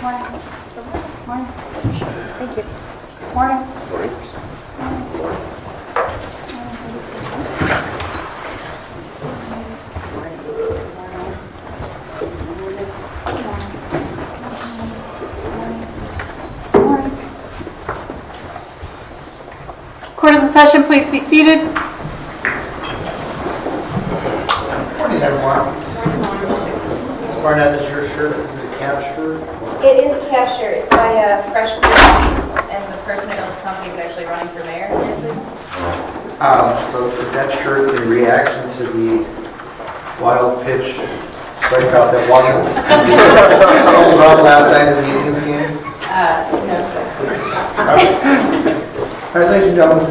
Morning. Morning. Thank you. Morning. Court is in session. Please be seated. Morning, everyone. Barnett, is your shirt, is it a calf shirt? It is a calf shirt. It's by Fresh Produce, and the person who owns the company is actually running for mayor. So is that shirt in reaction to the wild pitch strikeout that wasn't around last night in the Indians game? No, sir. All right, ladies and gentlemen,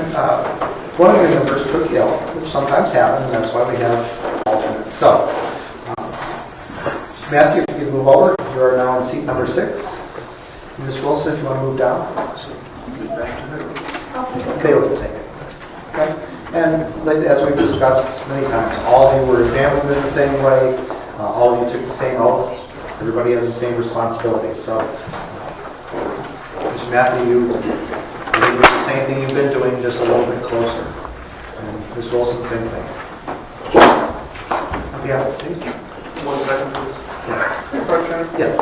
one of your members took ill, which sometimes happens, and that's why we have alternates. So, Matthew, if you can move over, you are now in seat number 6. Ms. Wilson, if you want to move down. Bailey will take it. Okay? And as we've discussed many times, all of you were examined in the same way. All of you took the same oath. Everybody has the same responsibility. So, Mr. Matthew, you do the same thing you've been doing, just a little bit closer. And Ms. Wilson, same thing. On behalf of the city. 1 second, please. Yes. Part-time? Yes.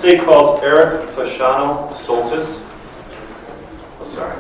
State calls Eric Fashano-Soltis. Oh, sorry.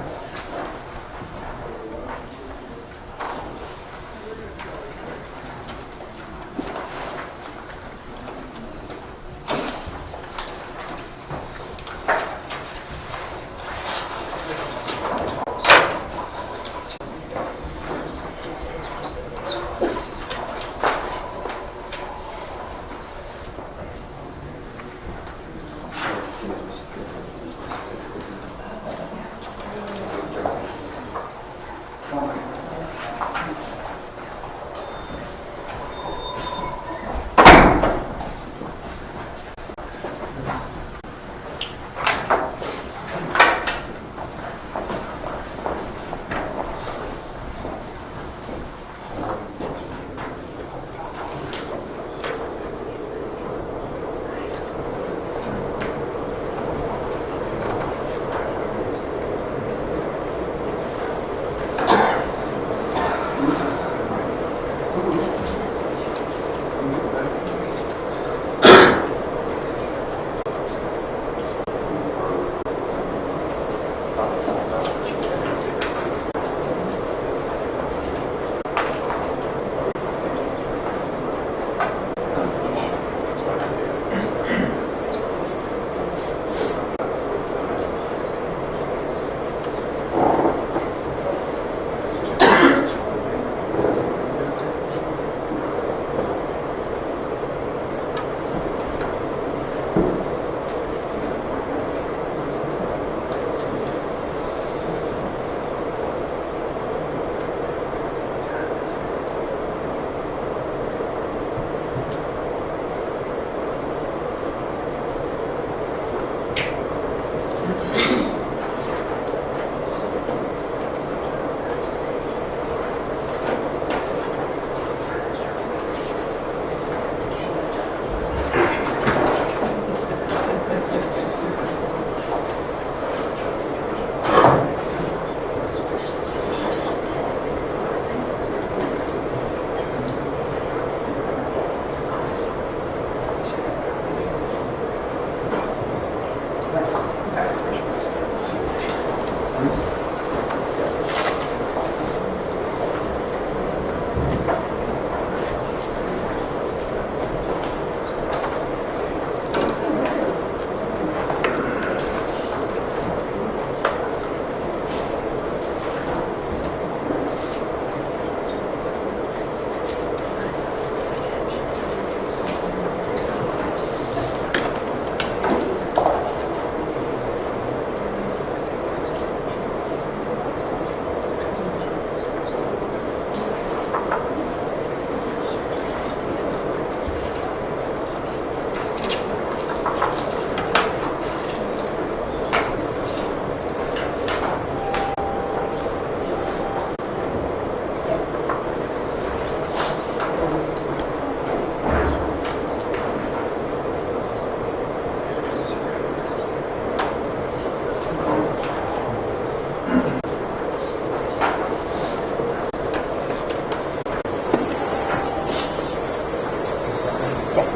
Yes.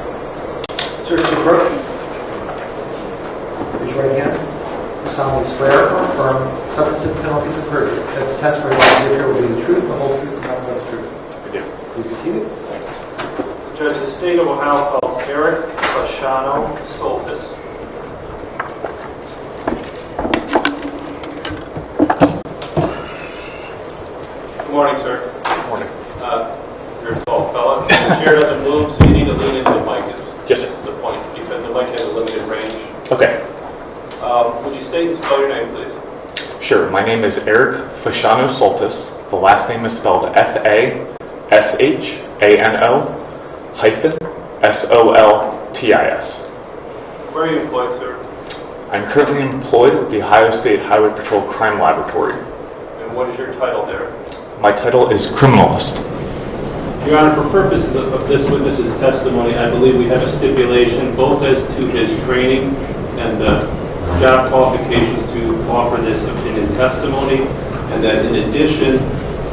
Search the approach. Raise your right hand. You solemnly swear or affirm, subject to the penalties of perjury, that the testimony you give here will be the truth, the whole truth, and nothing but the truth. I do. Please be seated. Judge, the state of Ohio calls Eric Fashano-Soltis. Good morning, sir. Good morning. You're a tall fella. The chair doesn't move, so you need to lean into the mic. Yes, sir. The point, because the mic has a limited range. Okay. Would you state and spell your name, please? Sure. My name is Eric Fashano-Soltis. The last name is spelled Fashano-Soltis. Where are you employed, sir? I'm currently employed with the Ohio State Highway Patrol Crime Laboratory. And what is your title there? My title is Criminalist. Your Honor, for purposes of this witness's testimony, I believe we have a stipulation both as to his training and job qualifications to offer this opinion testimony, and that in addition,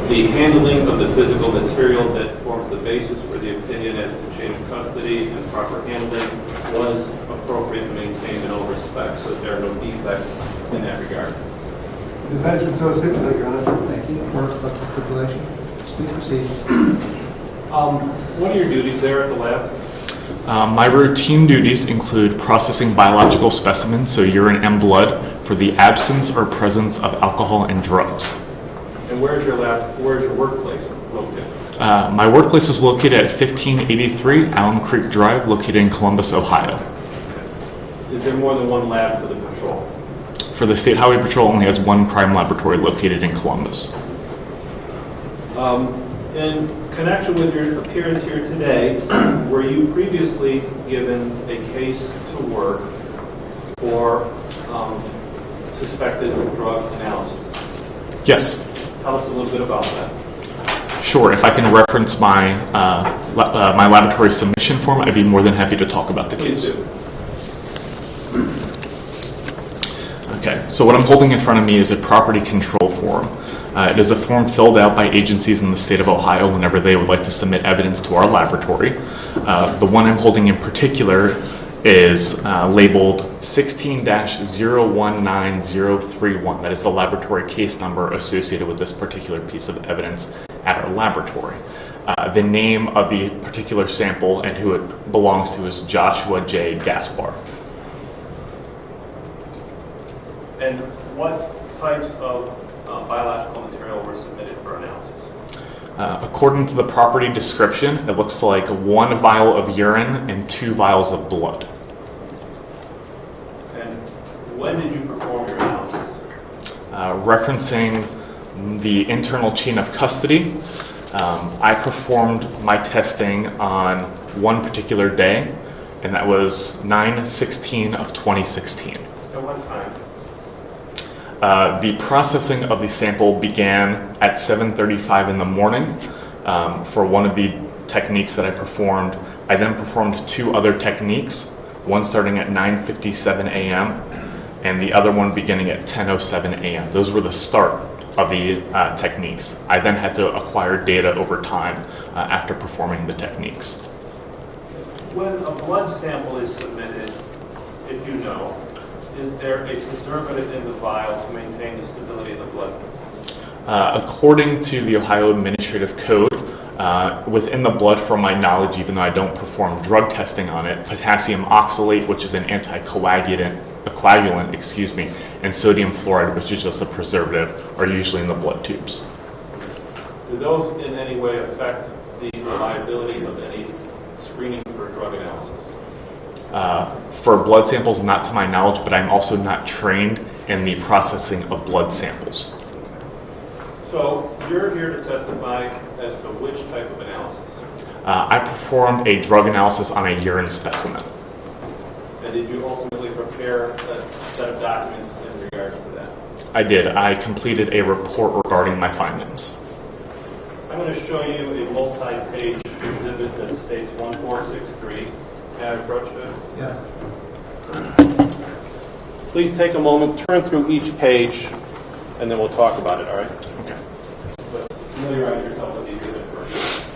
the handling of the physical material that forms the basis for the opinion as to chain of custody and proper handling was appropriate and maintained in all respects, so that there are no defects in that regard. Defense would so stipulate, Your Honor. Thank you. Court accepts the stipulation. Please proceed. What are your duties there at the lab? My routine duties include processing biological specimens, so urine and blood, for the absence or presence of alcohol and drugs. And where's your workplace located? My workplace is located at 1583 Alum Creek Drive, located in Columbus, Ohio. Is there more than one lab for the patrol? For the State Highway Patrol, only has one crime laboratory located in Columbus. In connection with your appearance here today, were you previously given a case to work for suspected drug analysis? Yes. Tell us a little bit about that. Sure. If I can reference my my laboratory submission form, I'd be more than happy to talk about the Please case. do. Okay. So what I'm holding in front of me is a property control form. It is a form filled out by agencies in the state of Ohio whenever they would like to submit evidence to our laboratory. The one I'm holding in particular is labeled 16-019031. That is the laboratory case number associated with this particular piece of evidence at our laboratory. The name of the particular sample and who it belongs to is Joshua J. Gaspar. And what types of biological material were submitted for analysis? According to the property description, it looks like 1 vial of urine and 2 vials of blood. And when did you perform your analysis? Referencing the internal chain of custody, I performed my testing on one particular day, and that was 9/16 of 2016. At what time? The processing of the sample began at 7:35 in the morning for one of the techniques that I performed. I then performed 2 other techniques, one starting at 9:57 a.m. and the other one beginning at 10:07 a.m. Those were the start of the techniques. I then had to acquire data over time after performing the techniques. When a blood sample is submitted, if you know, is there a preservative in the vial to maintain the stability of the blood? According to the Ohio Administrative Code, within the blood, from my knowledge, even though I don't perform drug testing on it, potassium oxalate, which is an anticoagulant, and sodium fluoride, which is just a preservative, are usually in the blood tubes. Do those in any way affect the reliability of any screening for drug analysis? For blood samples, not to my knowledge, but I'm also not trained in the processing of blood samples. So you're here to testify as to which type of analysis? I performed a drug analysis on a urine specimen. And did you ultimately prepare a set of documents in regards to that? I did. I completed a report regarding my findings. I'm going to show you a multi-page exhibit that states 1463. May I approach it? Yes. Please take a moment, turn through each page, and then we'll talk about it, all right? Okay. But familiarize yourself with the exhibit first.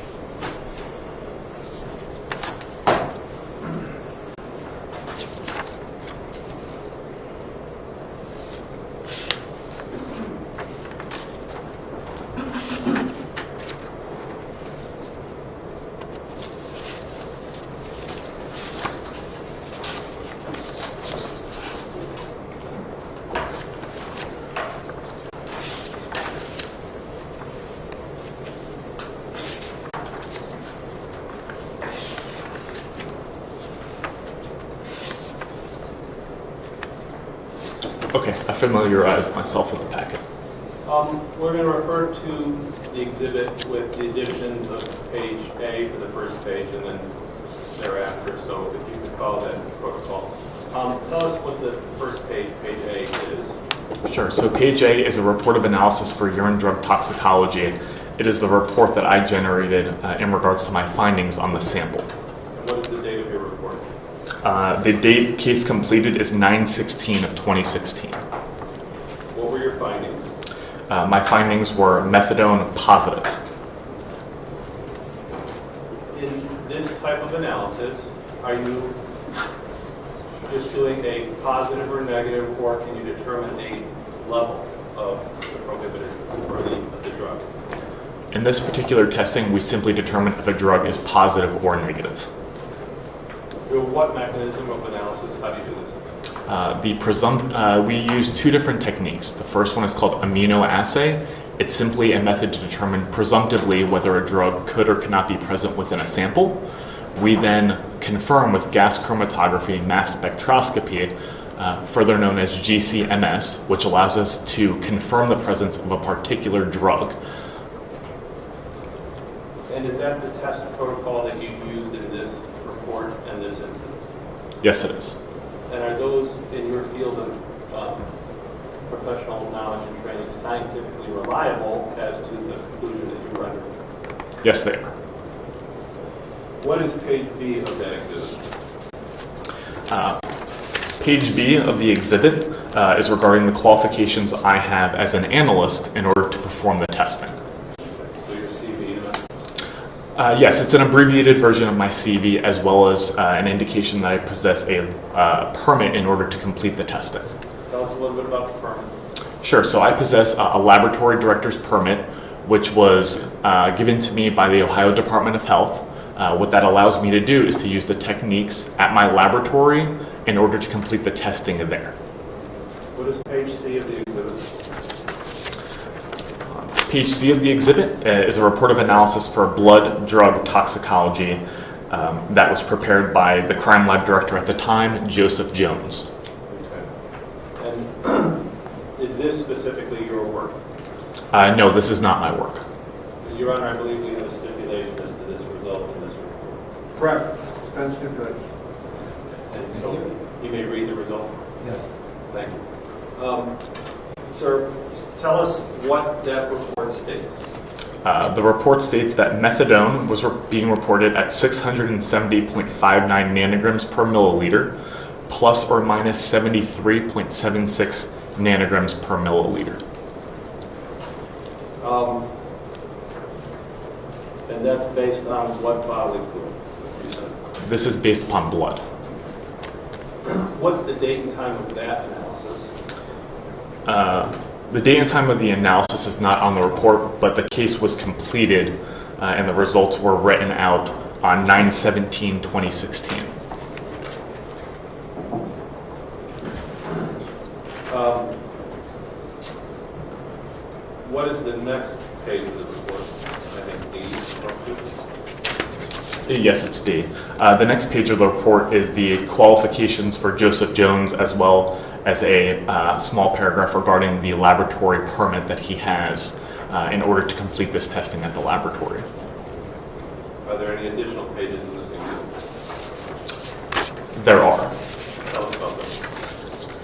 Okay, I familiarized myself with the packet. We're going to refer to the exhibit with the additions of page A for the first page and then thereafter, so if you could follow that protocol. Tell us what the first page, page A, is. Sure. So page A is a report of analysis for urine drug toxicology. It is the report that I generated in regards to my findings on the sample. And what is the date of your report? The date case completed is 9/16 of 2016. What were your findings? My findings were methadone positive. In this type of analysis, are you just doing a positive or negative, or can you determine a level of the prohibited or the drug? In this particular testing, we simply determine if a drug is positive or negative. Through what mechanism of analysis? How do you do this? We use two different techniques. The first one is called immunoassay. It's simply a method to determine presumptively whether a drug could or cannot be present within a sample. We then confirm with gas chromatography mass spectroscopy, further known as GCMS, which allows us to confirm the presence of a particular drug. And is that the test protocol that you used in this report and this instance? Yes, it is. And are those in your field of professional knowledge and training scientifically reliable as to the conclusion that you rendered? Yes, they are. What is page B of that exhibit? Page B of the exhibit is regarding the qualifications I have as an analyst in order to perform the testing. So your CV and Yes, it's an abbreviated version of my CV as well as an indication that I possess a permit in order to complete the testing. tell us a little bit about the permit. Sure, so I possess a laboratory director's permit, which was given to me by the Ohio Department of Health. What that allows me to do is to use the techniques at my laboratory in order to complete the testing there. What is page C of the exhibit? Page C of the exhibit is a report of analysis for blood drug toxicology that was prepared by the crime lab director at the time, Joseph Jones. Okay. And is this specifically your work? No, this is not my work. Your Honor, I believe we have a stipulation as to this result in this report. Correct. Defense stipulates. And so you may read the result. Yes. Thank you. Sir, tell us what that report states. The report states that methadone was being reported at 670.59 nanograms per milliliter, plus or minus 73.76 nanograms per milliliter. And that's based on what bodily fluid? You said? This is based upon blood. What's the date and time of that analysis? The date and time of the analysis is not on the report, but the case was completed and the results were written out on 9/17/2016. What is the next page of the report? I think D. Yes, it's D. The next page of the report is the qualifications for Joseph Jones, as well as a small paragraph regarding the laboratory permit that he has in order to complete this testing at the laboratory. Are there any additional pages in this exhibit? There are. Tell us about them.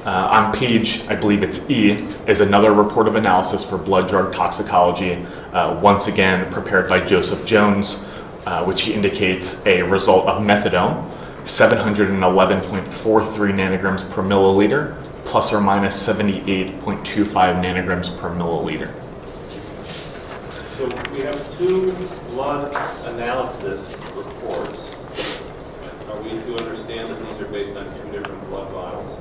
On page, I believe it's E, is another report of analysis for blood drug toxicology, once again prepared by Joseph Jones, which he indicates a result of methadone, 711.43 nanograms per milliliter, plus or minus 78.25 nanograms per milliliter. So we have two blood analysis reports. Are we to understand that these are based on two different blood vials?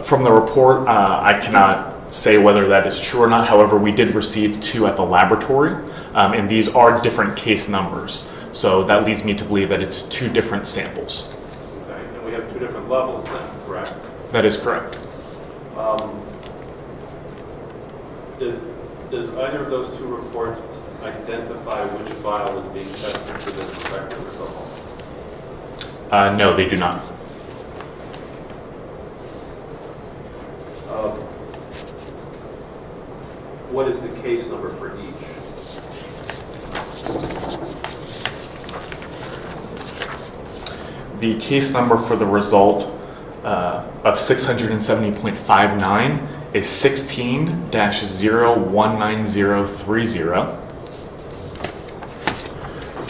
From the report, I cannot say whether that is true or not. However, we did receive two at the laboratory, and these are different case numbers. So that leads me to believe that it's two different samples. Okay, and we have two different levels then, correct? That is correct. Does either of those two reports identify which vial is being tested for this respective result? No, they do not. what is the case number for each? The case number for the result of 670.59 is 16-019030.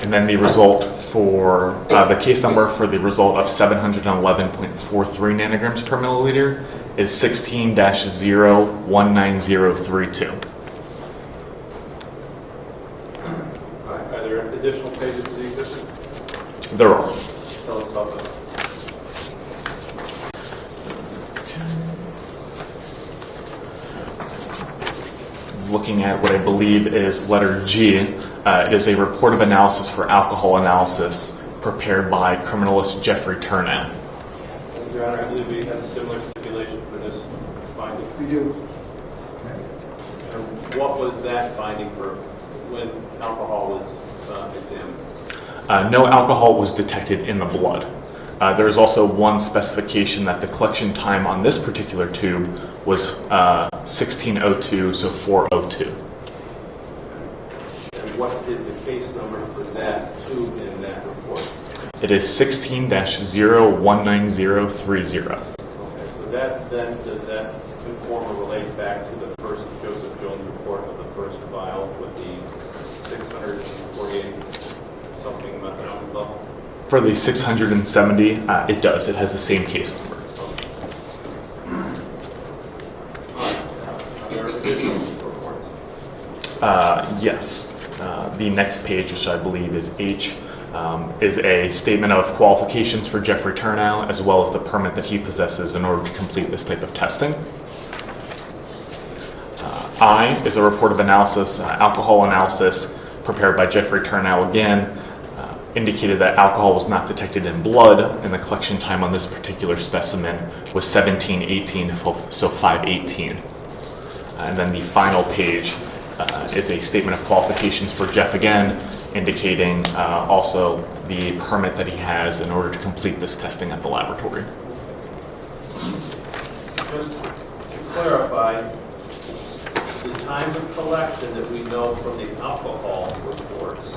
And then the result for the case number for the result of 711.43 nanograms per milliliter is 16-019032. Are there additional pages to the existing? There are. Tell us about that. Looking at what I believe is letter G, it is a report of analysis for alcohol analysis prepared by criminalist Jeffrey Turnow. Your Honor, I believe we have a similar stipulation for this finding. We do. And what was that finding for when alcohol was examined? No alcohol was detected in the blood. There is also one specification that the collection time on this particular tube was 1602, so 402. And what is the case number for that tube in that report? It is 16-019030. Okay, so that then, does that conform or relate back to the first Joseph Jones report of the first vial with the 648 something methanol level? For the 670, it does. It has the same case number. Are there additional reports? Yes. The next page, which I believe is H, is a statement of qualifications for Jeffrey Turnow, as well as the permit that he possesses in order to complete this type of testing. I is a report of analysis, alcohol analysis, prepared by Jeffrey Turnow again, indicated that alcohol was not detected in blood, and the collection time on this particular specimen was 1718, so 518. And then the final page is a statement of qualifications for Jeff again, indicating also the permit that he has in order to complete this testing at the laboratory. Just to clarify, the times of collection that we know from the alcohol reports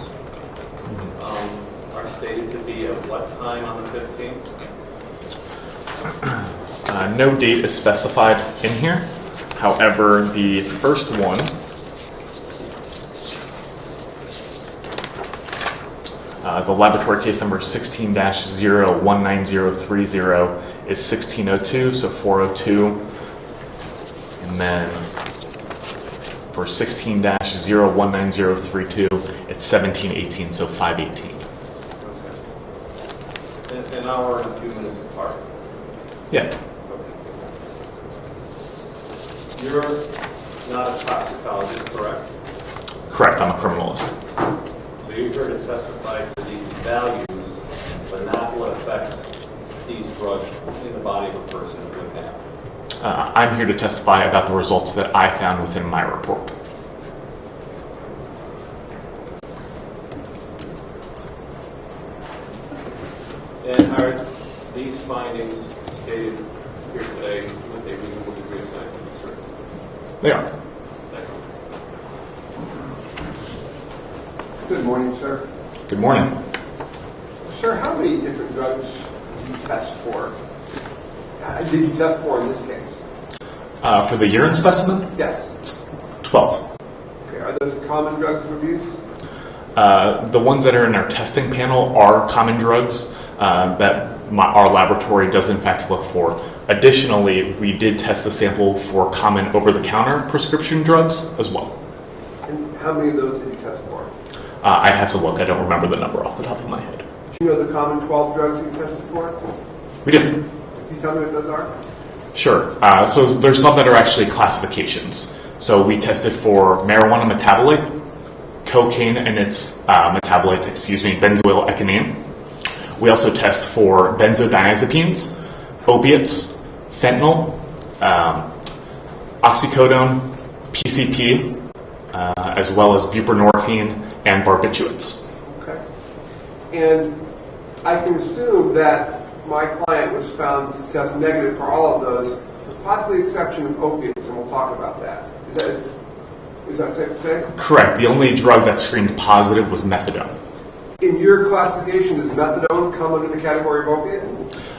are stated to be at what time on the 15th? No date is specified in here. However, the first one, the laboratory case number 16-019030 is 1602, so 402. And then for 16-019032, it's 1718, so 518. An hour and a few minutes apart. Yeah, Okay. You're not a toxicologist, correct? correct. I'm a criminalist. So you're here to testify to these values, but not what effects these drugs in the body of a person would have. I'm here to testify about the results that I found within my report. And are these findings stated here today with a reasonable degree of scientific certainty? They are. Thank you. Good morning, sir. Good morning. Sir, how many different drugs do you test for? Did you test for in this case? For the urine specimen, Yes. 12. Okay. Are those common drugs of abuse? The ones that are in our testing panel are common drugs that our laboratory does in fact look for. Additionally, we did test the sample for common over-the-counter prescription drugs as well. And how many of those did you test for? I'd have to look. I don't remember the number off the top of my head. Do you know the common 12 drugs you tested for? We did. Can you tell me what those are? Sure. So there's some that are actually classifications. So we tested for marijuana metabolite, cocaine and its metabolite, benzoyl-ecgonine. We also test for benzodiazepines, opiates, fentanyl, oxycodone, PCP, as well as buprenorphine and barbiturates. Okay. And I can assume that my client was found to test negative for all of those, with possibly the exception of opiates, and we'll talk about that. Is that safe to say? Correct. The only drug that screened positive was methadone. In your classification, does methadone come under the category of opiate?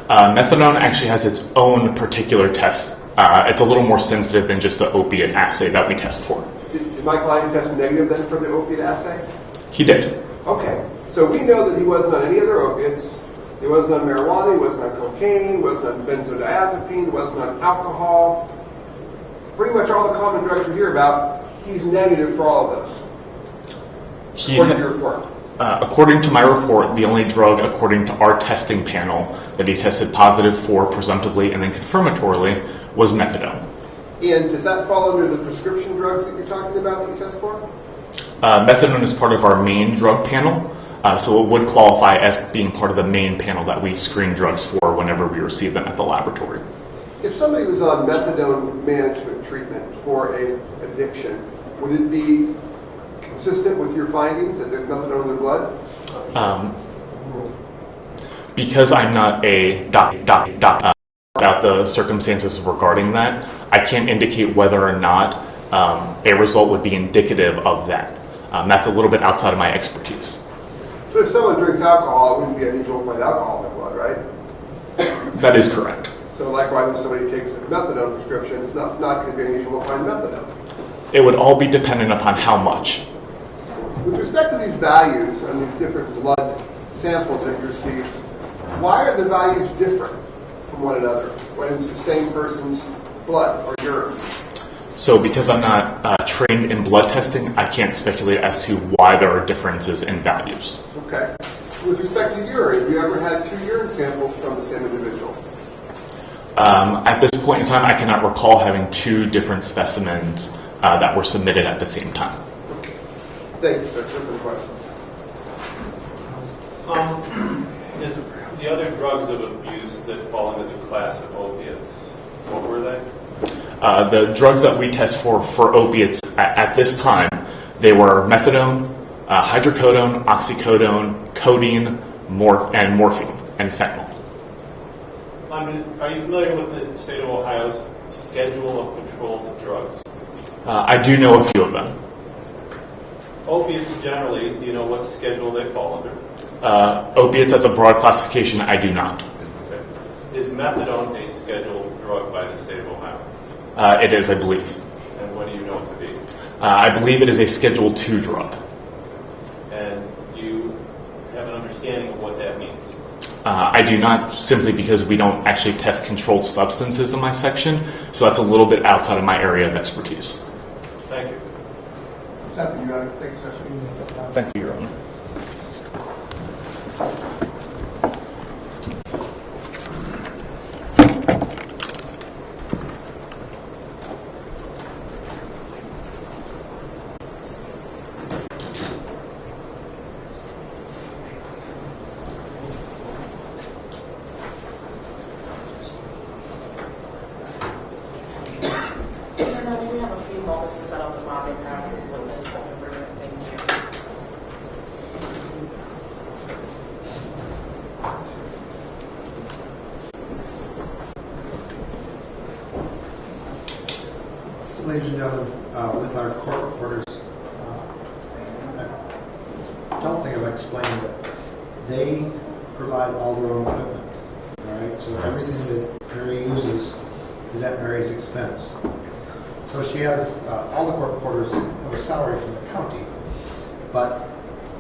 Methadone actually has its own particular test. It's a little more sensitive than just the opiate assay that we test for. Did my client test negative then for the opiate assay? He did. Okay, so we know that he wasn't on any other opiates. He wasn't on marijuana, he wasn't on cocaine, he wasn't on benzodiazepine, he wasn't on alcohol. Pretty much all the common drugs we hear about, he's negative for all of those. According to your report. According to my report, the only drug, according to our testing panel, that he tested positive for presumptively and then confirmatorily was methadone. And does that fall under the prescription drugs that you're talking about that you test for? Methadone is part of our main drug panel, so it would qualify as being part of the main panel that we screen drugs for whenever we receive them at the laboratory. If somebody was on methadone management treatment for an addiction, would it be consistent with your findings that there's methadone in their blood? Because I'm not a doc about the circumstances regarding that, I can't indicate whether or not a result would be indicative of that. That's a little bit outside of my expertise. But if someone drinks alcohol, it wouldn't be unusual to find alcohol in their blood, right? That is correct. So likewise, if somebody takes a methadone prescription, it's not going to be unusual to find methadone. It would all be dependent upon how much. With respect to these values on these different blood samples that you received, why are the values different from one another when it's the same person's blood or urine? So because I'm not trained in blood testing, I can't speculate as to why there are differences in values. Okay. With respect to urine, have you ever had 2 urine samples from the same individual? At this point in time, I cannot recall having 2 different specimens that were submitted at the same time. Okay. Thank you, sir. Different question. The other drugs of abuse that fall into the class of opiates, what were they? The drugs that we test for opiates at this time, they were methadone, hydrocodone, oxycodone, codeine, and morphine, and fentanyl. Are you familiar with the state of Ohio's schedule of controlled drugs? I do know a few of them. Opiates generally, do you know what schedule they fall under? Opiates as a broad classification, I do not. Okay. Is methadone a scheduled drug by the state of Ohio? It is, I believe. And what do you know it to be? I believe it is a Schedule II drug. And you have an understanding of what that means? I do not, simply because we don't actually test controlled substances in my section, so that's a little bit outside of my area of expertise. Thank you. Nothing, you got it. Thanks, sir. Thank you, Your Honor. We have a few moments to set up the mob and have this witness. Thank you. Ladies and gentlemen, with our court reporters, I don't think I've explained that they provide all their own equipment, all right? So everything that Mary uses is at Mary's expense. So she has, all the court reporters have a salary from the county, but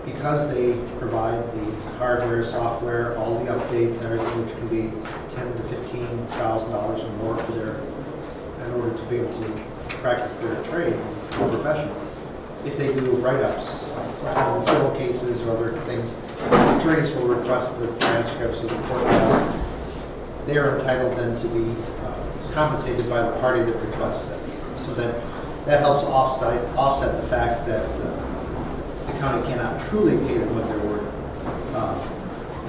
because they provide the hardware, software, all the updates, everything, which can be $10,000 to $15,000 or more for their, in order to be able to practice their trade or profession. If they do write-ups, sometimes in civil cases or other things, attorneys will request the transcripts of the court files. They are entitled then to be compensated by the party that requests it. So that helps offset the fact that the county cannot truly pay them what they're worth,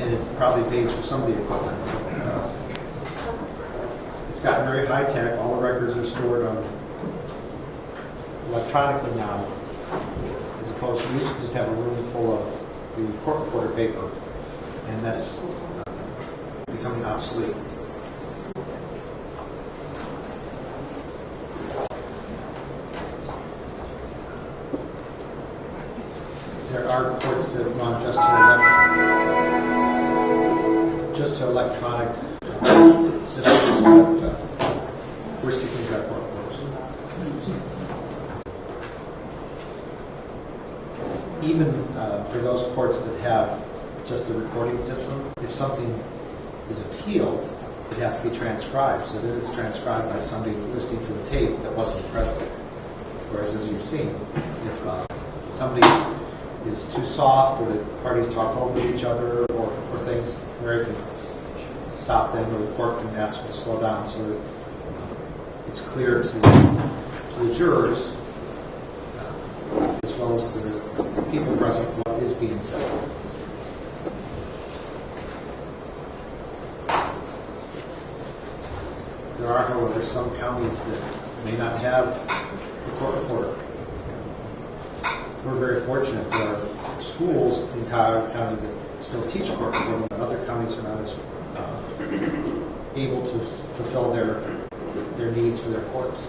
and it probably pays for some of the equipment. It's gotten very high tech. All the records are stored on electronically now, as opposed to we used to just have a room full of the court reporter paper, and that's becoming obsolete. are courts that have gone just to electronic systems, but we're sticking to our court books. Even for those courts that have just the recording system, if something is appealed, it has to be transcribed, so that it's transcribed by somebody listening to a tape that wasn't present. Whereas, as you've seen, if somebody is too soft, or the parties talk over each other, or things, Mary can stop them, or the court can ask them to slow down, so that it's clear to the jurors, as well as to the people present, what is being said. There are, however, some counties that may not have a court reporter. We're very fortunate. There are schools in Cuyahoga County that still teach court reporting, but other counties are not as able to fulfill their needs for their courts.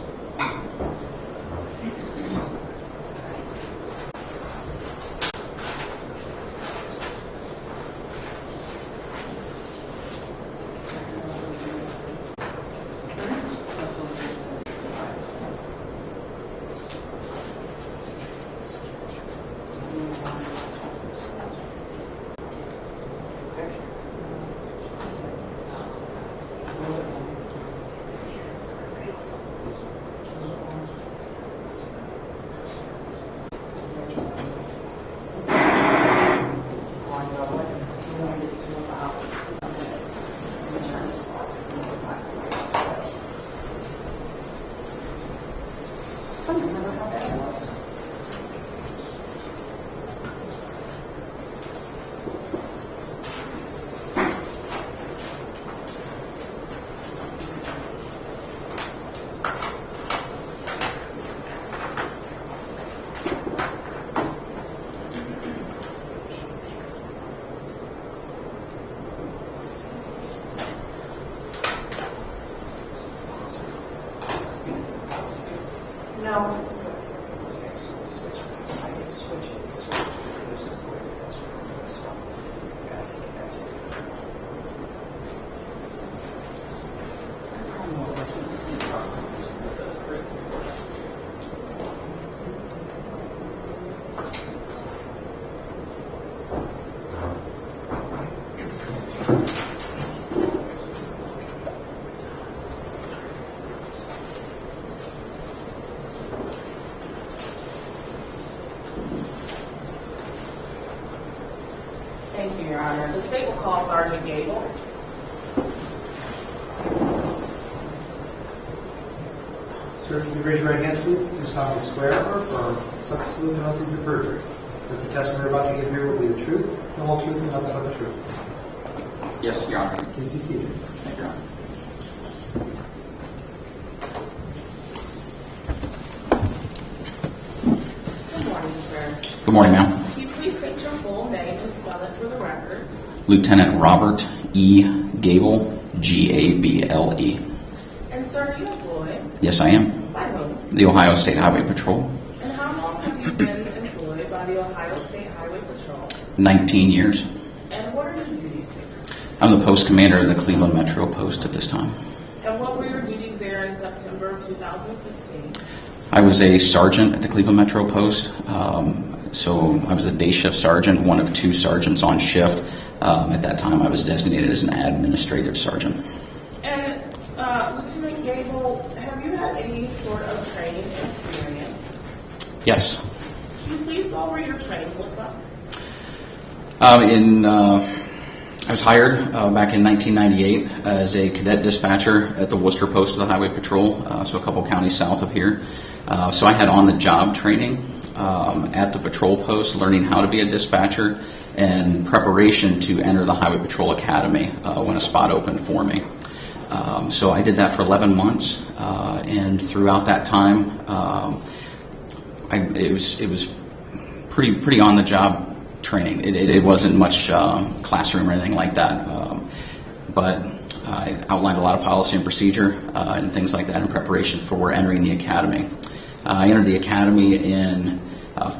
Thank you, Your Honor. The state will call Sergeant Gable. Sir, if you raise your right hand, please. Do solemnly swear or affirm, subject to the penalties of perjury, that the testimony we're about to give here will be the truth, the whole truth, and nothing but the truth. Yes, Your Honor. Please be seated. Thank you, Your Honor. Good morning, sir. Good morning, ma'am. Can you please state your full name and spell it for the record? Lieutenant Robert E. Gable, Gable. And sir, are you employed? Yes, I am. By whom? The Ohio State Highway Patrol. And how long have you been employed by the Ohio State Highway Patrol? 19 years. And what are your duties there? I'm the post commander of the Cleveland Metro Post at this time. And what were your duties there in September of 2015? I was a sergeant at the Cleveland Metro Post. So I was a day shift sergeant, one of two sergeants on shift. At that time, I was designated as an administrative sergeant. And Lieutenant Gable, have you had any sort of training experience? Yes. Can you please go over your training with us? I was hired back in 1998 as a cadet dispatcher at the Worcester Post of the Highway Patrol, so a couple counties south of here. So I had on-the-job training at the patrol post, learning how to be a dispatcher and preparation to enter the Highway Patrol Academy when a spot opened for me. So I did that for 11 months, and throughout that time, it was pretty on-the-job training. It wasn't much classroom or anything like that, but I outlined a lot of policy and procedure and things like that in preparation for entering the academy. I entered the academy in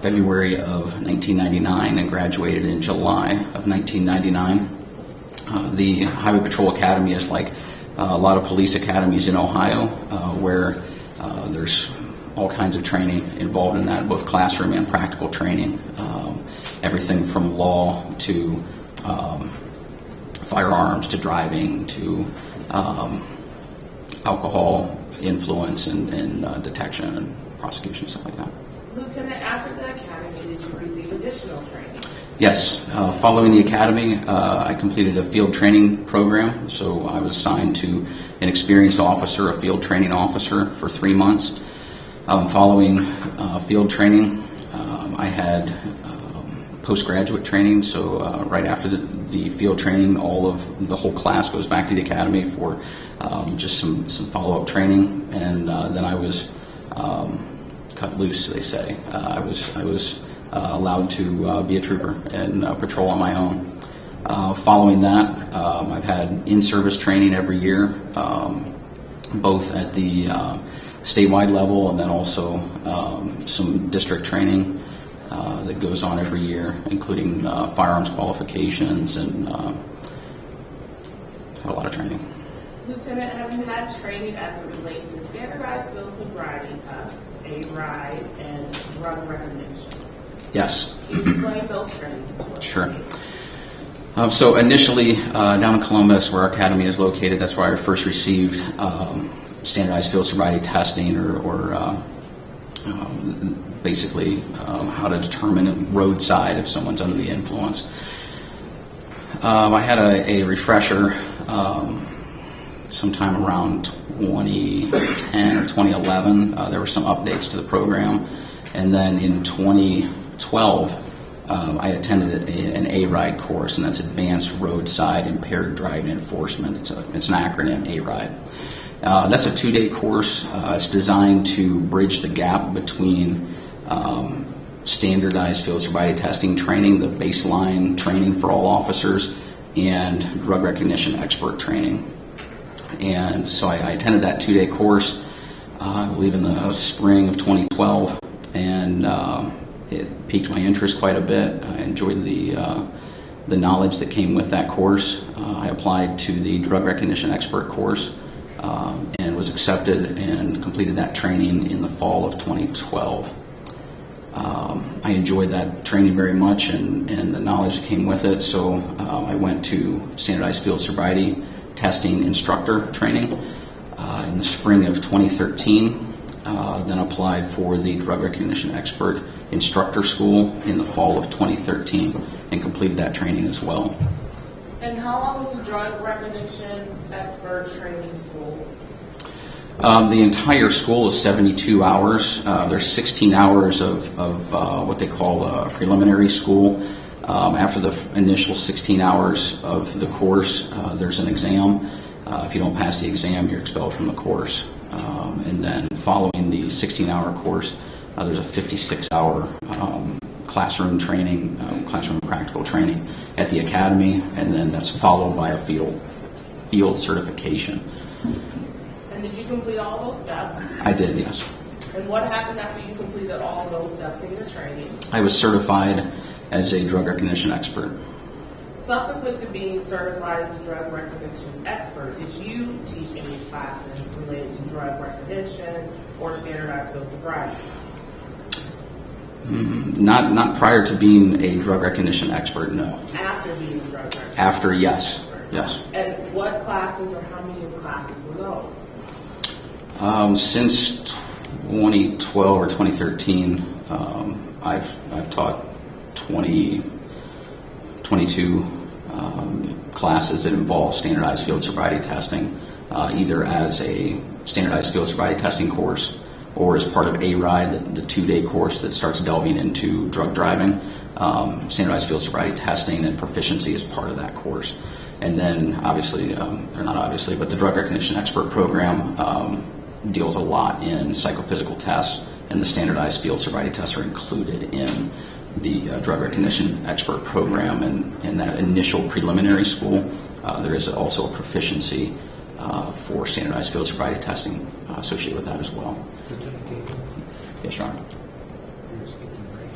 February of 1999 and graduated in July of 1999. The Highway Patrol Academy is like a lot of police academies in Ohio, where there's all kinds of training involved in that, both classroom and practical training. Everything from law to firearms to driving to alcohol influence and detection and prosecution, stuff like that. Lieutenant, after the academy, did you receive additional training? Yes. Following the academy, I completed a field training program. So I was assigned to an experienced officer, a field training officer, for 3 months. Following field training, I had postgraduate training. So right after the field training, the whole class goes back to the academy for just some follow-up training, and then I was cut loose, they say. I was allowed to be a trooper and patrol on my own. Following that, I've had in-service training every year, both at the statewide level and then also some district training that goes on every year, including firearms qualifications and a lot of training. Lieutenant, have you had training as it relates to standardized field sobriety tests, A-RIDE, and drug recognition? Yes. Can you explain those trainings to us? Sure. So initially, down in Columbus, where our academy is located, that's where I first received standardized field sobriety testing, or basically how to determine roadside if someone's under the influence. I had a refresher sometime around 2010 or 2011. There were some updates to the program, and then in 2012 I attended an A-RIDE course, and that's Advanced Roadside Impaired Driving Enforcement. It's an acronym, A-RIDE. That's a 2-day course. It's designed to bridge the gap between standardized field sobriety testing training, the baseline training for all officers, and drug recognition expert training. And so I attended that 2-day course, I believe in the spring of 2012, and it piqued my interest quite a bit. I enjoyed the knowledge that came with that course. I applied to the drug recognition expert course and was accepted and completed that training in the fall of 2012. I enjoyed that training very much and the knowledge that came with it, so I went to standardized field sobriety testing instructor training in the spring of 2013, then applied for the drug recognition expert instructor school in the fall of 2013 and completed that training as well. And how long was the drug recognition expert training school? The entire school is 72 hours. There's 16 hours of what they call a preliminary school. After the initial 16 hours of the course, there's an exam. If you don't pass the exam, you're expelled from the course. And then following the 16-hour course, there's a 56-hour classroom training, classroom practical training at the academy, and then that's followed by a field certification. And did you complete all those steps? I did, yes. And what happened after you completed all those steps in your training? I was certified as a drug recognition expert. Subsequent to being certified as a drug recognition expert, did you teach any classes related to drug recognition or standardized field sobriety? Not prior to being a drug recognition expert, no. After being a drug recognition After, yes. expert? Yes. And what classes or how many classes were those? Since 2012 or 2013, I've taught 22 classes that involve standardized field sobriety testing, either as a standardized field sobriety testing course or as part of A-RIDE, the 2-day course that starts delving into drug driving. Standardized field sobriety testing and proficiency is part of that course. And then obviously, or not obviously, but the drug recognition expert program deals a lot in psychophysical tests, and the standardized field sobriety tests are included in the drug recognition expert program. And in that initial preliminary school, there is also a proficiency for standardized field sobriety testing associated with that as well. Lieutenant Gable, Yes, Your Honor. you're speaking right.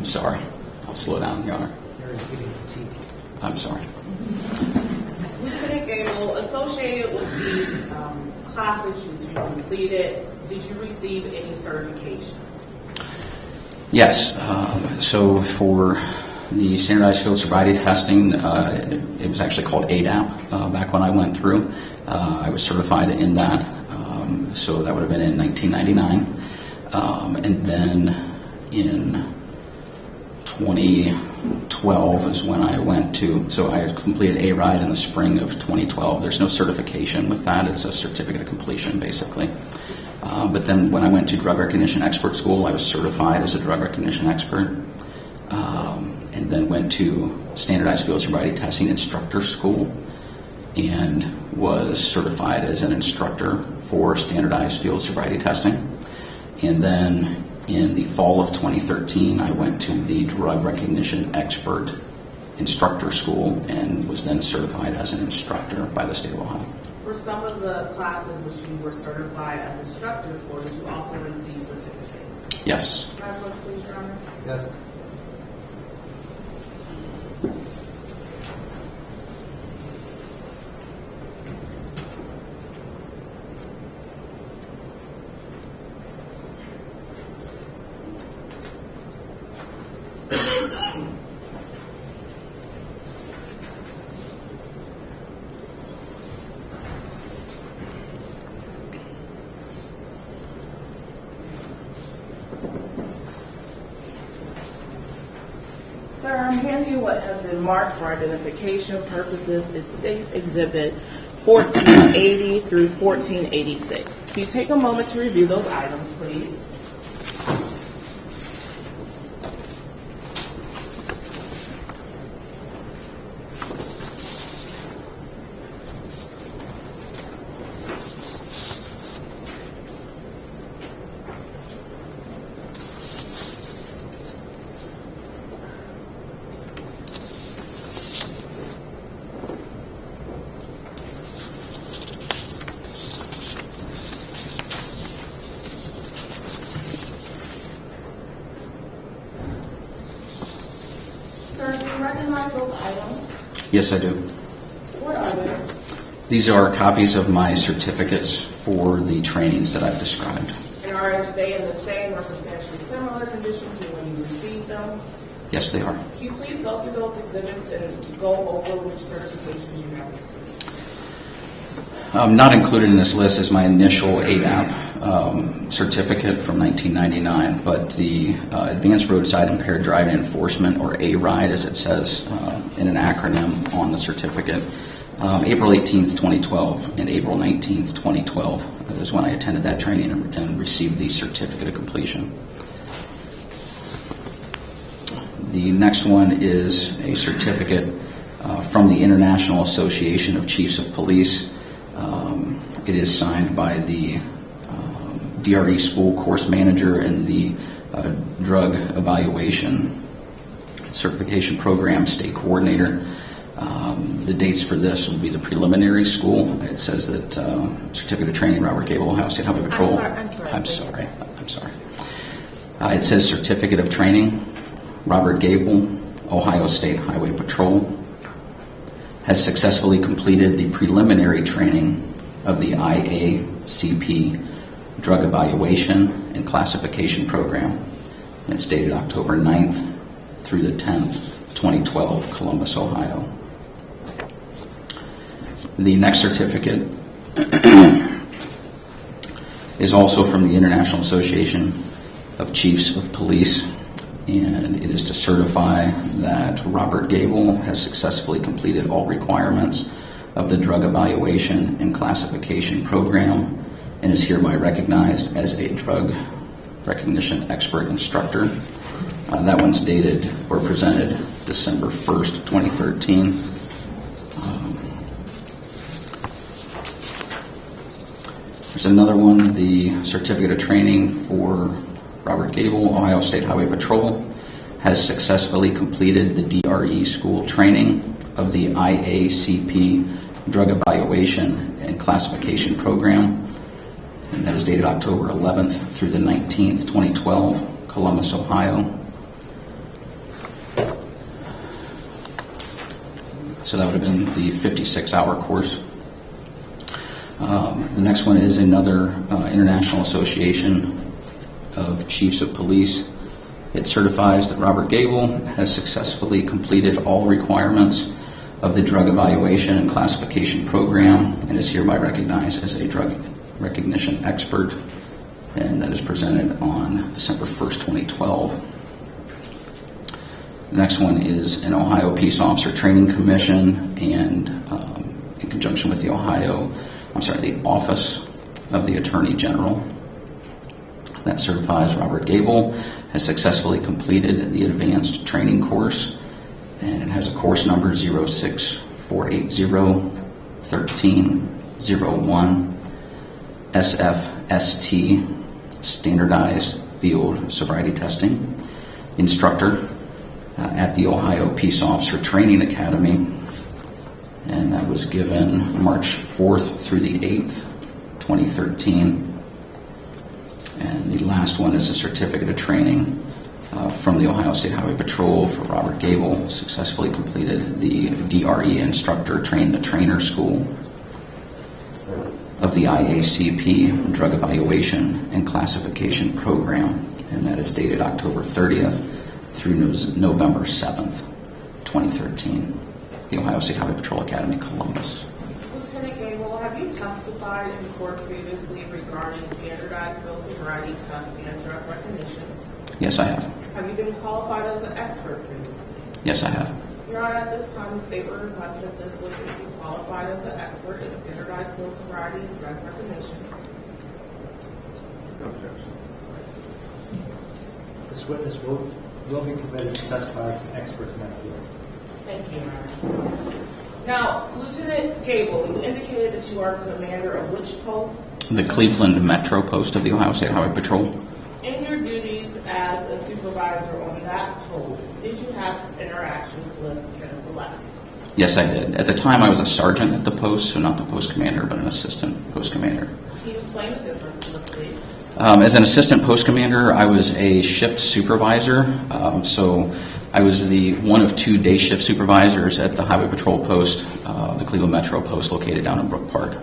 I'm sorry. I'll slow down, Your Honor. I'm sorry. Lieutenant Gable, associated with these classes you completed, did you receive any certifications? Yes. So for the standardized field sobriety testing, it was actually called ADAP back when I went through. I was certified in that, so that would have been in 1999. And then in 2012 is when I went to, so I completed A-RIDE in the spring of 2012. There's no certification with that. It's a certificate of completion, basically. But then when I went to drug recognition expert school, I was certified as a drug recognition expert. And then went to standardized field sobriety testing instructor school and was certified as an instructor for standardized field sobriety testing. And then in the fall of 2013, I went to the drug recognition expert instructor school and was then certified as an instructor by the state of Ohio. For some of the classes which you were certified as instructors for, did you also receive certificates? Yes. Can I have a question, please, Your Honor? Yes. Sir, I'm handing you what has been marked for identification purposes. It's State Exhibit 1480 through 1486. Can you take a moment to review those items, please? Sir, do you recognize those items? Yes, I do. What are they? These are copies of my certificates for the trainings that I've described. And are they in the same or substantially similar condition to when you received them? Yes, they are. Can you please go through those exhibits and go over which certifications you have received? Not included in this list is my initial ADAP certificate from 1999, but the Advanced Roadside Impaired Driving Enforcement, or A-RIDE as it says in an acronym on the certificate, April 18th, 2012 and April 19th, 2012 is when I attended that training and received the certificate of completion. The next one is a certificate from the International Association of Chiefs of Police. It is signed by the DRE school course manager and the drug evaluation certification program state coordinator. The dates for this will be the preliminary school. It says that certificate of training, Robert Gable, Ohio State Highway Patrol. I'm sorry. It says certificate of training, Robert Gable, Ohio State Highway Patrol, has successfully completed the preliminary training of the IACP drug evaluation and classification program. And it's dated October 9th through the 10th, 2012, Columbus, Ohio. The next certificate is also from the International Association of Chiefs of Police, and it is to certify that Robert Gable has successfully completed all requirements of the drug evaluation and classification program and is hereby recognized as a drug recognition expert instructor. That one's dated or presented December 1st, 2013. There's another one, the certificate of training for Robert Gable, Ohio State Highway Patrol, has successfully completed the DRE school training of the IACP drug evaluation and classification program. And that is dated October 11th through the 19th, 2012, Columbus, Ohio. So that would have been the 56-hour course. The next one is another International Association of Chiefs of Police. It certifies that Robert Gable has successfully completed all requirements of the Drug Evaluation and Classification Program and is hereby recognized as a drug recognition expert, and that is presented on December 1st, 2012. The next one is an Ohio Peace Officer Training Commission, and in conjunction with the the Office of the Attorney General. That certifies Robert Gable has successfully completed the advanced training course, and it has a course number 064801301 SFST, Standardized Field Sobriety Testing Instructor at the Ohio Peace Officer Training Academy, and that was given March 4th through the 8th, 2013. And the last one is a certificate of training from the Ohio State Highway Patrol for Robert Gable, successfully completed the DRE Instructor Train the Trainer School of the IACP Drug Evaluation and Classification Program, and that is dated October 30th through November 7th, 2013. The Ohio State Highway Patrol Academy, Columbus. Lieutenant Gable, have you testified in court previously regarding standardized field sobriety tests and drug recognition? Yes, I have. Have you been qualified as an expert previously? Yes, I have. Your Honor, at this time, the state would request that this witness be qualified as an expert in standardized field sobriety and drug recognition. No objection. This witness will be permitted to testify as an expert in that field. Thank you, Your Honor. Now, Lieutenant Gable, you indicated that you are commander of which post? The Cleveland Metro Post of the Ohio State Highway Patrol. In your duties as a supervisor on that post, did you have interactions with Lieutenant Velez? Yes, I did. At the time, I was a sergeant at the post, so not the post commander, but an assistant post commander. Can you explain the difference to us, please? As an assistant post commander, I was a shift supervisor. So I was the one of two day shift supervisors at the Highway Patrol post, the Cleveland Metro Post located down in Brook Park.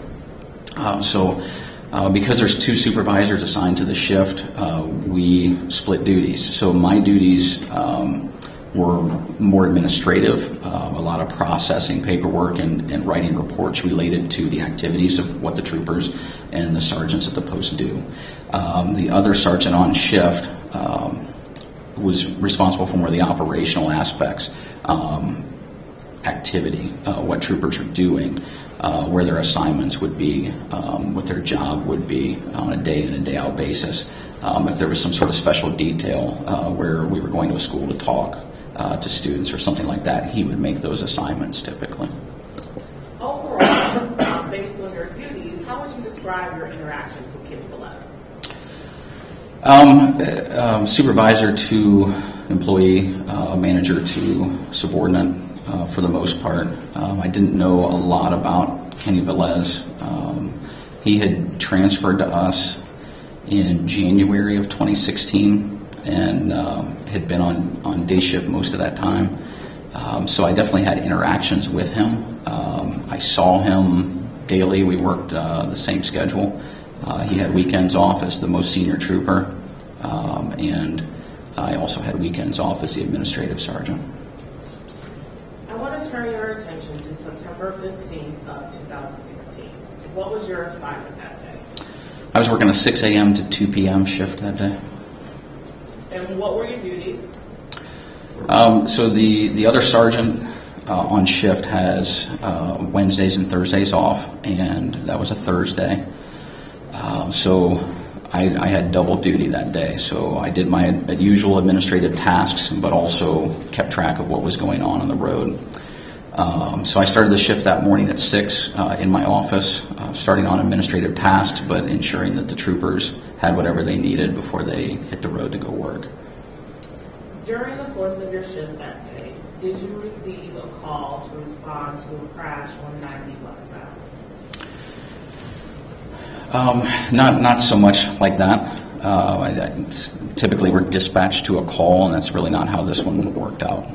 Because there's two supervisors assigned to the shift, we split duties. So my duties were more administrative, a lot of processing paperwork and writing reports related to the activities of what the troopers and the sergeants at the post do. The other sergeant on shift was responsible for more of the operational aspects, activity, what troopers are doing, where their assignments would be, what their job would be on a day in and day out basis. If there was some sort of special detail where we were going to a school to talk to students or something like that, he would make those assignments typically. Overall, based on your duties, how would you describe your interactions with Kenny Velez? Supervisor to employee, manager to subordinate, for the most part. I didn't know a lot about Kenny Velez. He had transferred to us in January of 2016 and had been on day shift most of that time. So I definitely had interactions with him. I saw him daily. We worked the same schedule. He had weekends off as the most senior trooper, and I also had weekends off as the administrative sergeant. I want to turn your attention to September 15th of 2016. What was your assignment that day? I was working a 6 a.m. to 2 p.m. shift that day. And what were your duties? So the other sergeant on shift has Wednesdays and Thursdays off, and that was a Thursday. So I had double duty that day. So I did my usual administrative tasks, but also kept track of what was going on the road. So I started the shift that morning at 6 in my office, starting on administrative tasks, but ensuring that the troopers had whatever they needed before they hit the road to go work. During the course of your shift that day, did you receive a call to respond to a crash on 90 westbound? Not so much like that. Typically, we're dispatched to a call, and that's really not how this one worked out.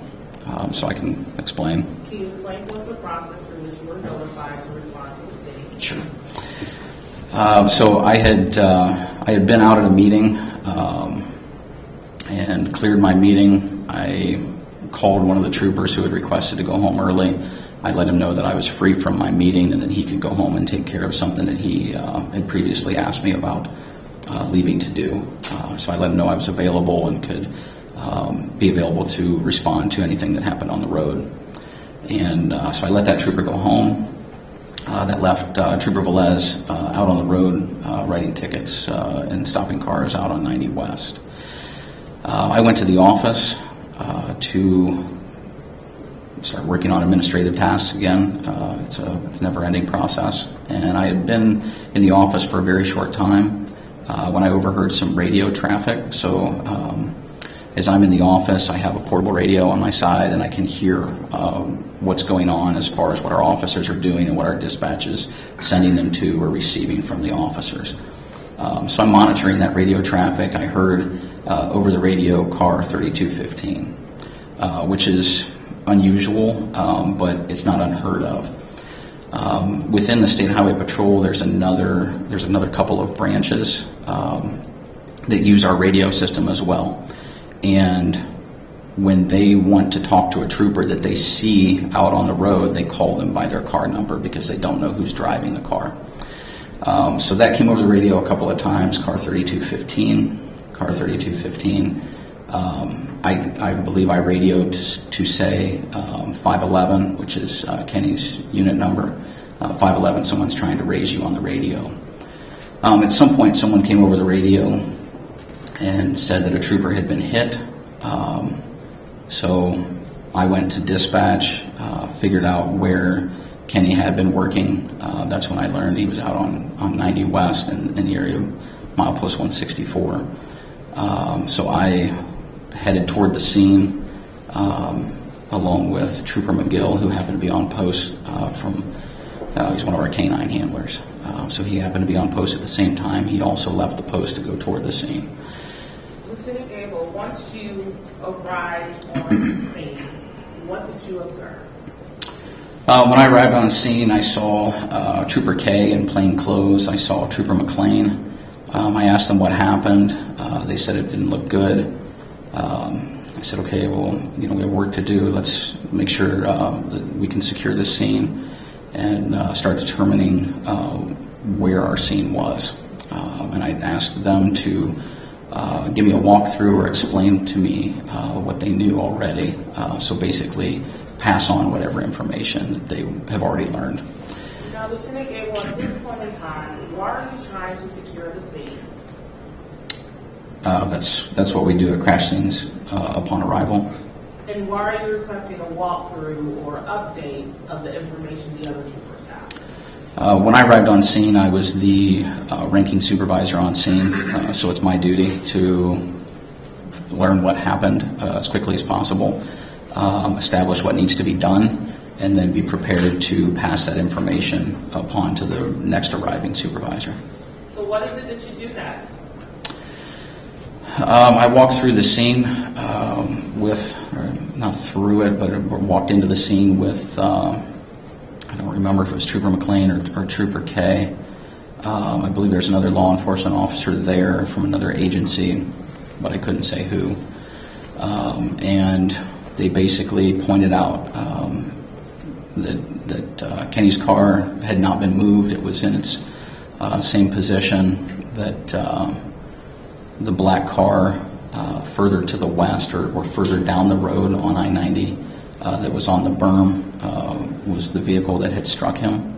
So I can explain. Can you explain to us the process through which you were notified to respond to the city? Sure. So I had been out at a meeting and cleared my meeting. I called one of the troopers who had requested to go home early. I let him know that I was free from my meeting and that he could go home and take care of something that he had previously asked me about leaving to do. So I let him know I was available and could be available to respond to anything that happened on the road. And so I let that trooper go home. That left Trooper Velez out on the road writing tickets and stopping cars out on 90 West. I went to the office to start working on administrative tasks again. It's a never-ending process. And I had been in the office for a very short time when I overheard some radio traffic. So as I'm in the office, I have a portable radio on my side, and I can hear what's going on as far as what our officers are doing and what our dispatch is sending them to or receiving from the officers. So I'm monitoring that radio traffic. I heard over the radio car 3215, which is unusual, but it's not unheard of. Within the State Highway Patrol, there's another couple of branches that use our radio system as well. And when they want to talk to a trooper that they see out on the road, they call them by their car number because they don't know who's driving the car. So that came over the radio a couple of times, car 3215, car 3215. I believe I radioed to say 511, which is Kenny's unit number. 511, someone's trying to raise you on the radio. At some point, someone came over the radio and said that a trooper had been hit. So I went to dispatch, figured out where Kenny had been working. That's when I learned he was out on 90 West in the area of milepost 164. So I headed toward the scene along with Trooper McGill, who happened to be on post he's one of our canine handlers. So he happened to be on post at the same time. He also left the post to go toward the scene. Lieutenant Gable, once you arrived on the scene, what did you observe? When I arrived on scene, I saw Trooper K in plain clothes. I saw Trooper McLean. I asked them what happened. They said it didn't look good. I said, okay, well, we have work to do. Let's make sure that we can secure this scene and start determining where our scene was. And I asked them to give me a walkthrough or explain to me what they knew already. So basically, pass on whatever information that they have already learned. Now, Lieutenant Gable, at this point in time, why are you trying to secure the scene? That's what we do at crash scenes upon arrival. And why are you requesting a walkthrough or update of the information the other troopers have? When I arrived on scene, I was the ranking supervisor on scene, so it's my duty to learn what happened as quickly as possible, establish what needs to be done, and then be prepared to pass that information upon to the next arriving supervisor. So what is it that you do next? I walked through the scene not through it, but walked into the scene with, I don't remember if it was Trooper McLean or Trooper K. I believe there's another law enforcement officer there from another agency, but I couldn't say who. And they basically pointed out that Kenny's car had not been moved. It was in its same position, that the black car further to the west or further down the road on I-90 that was on the berm was the vehicle that had struck him.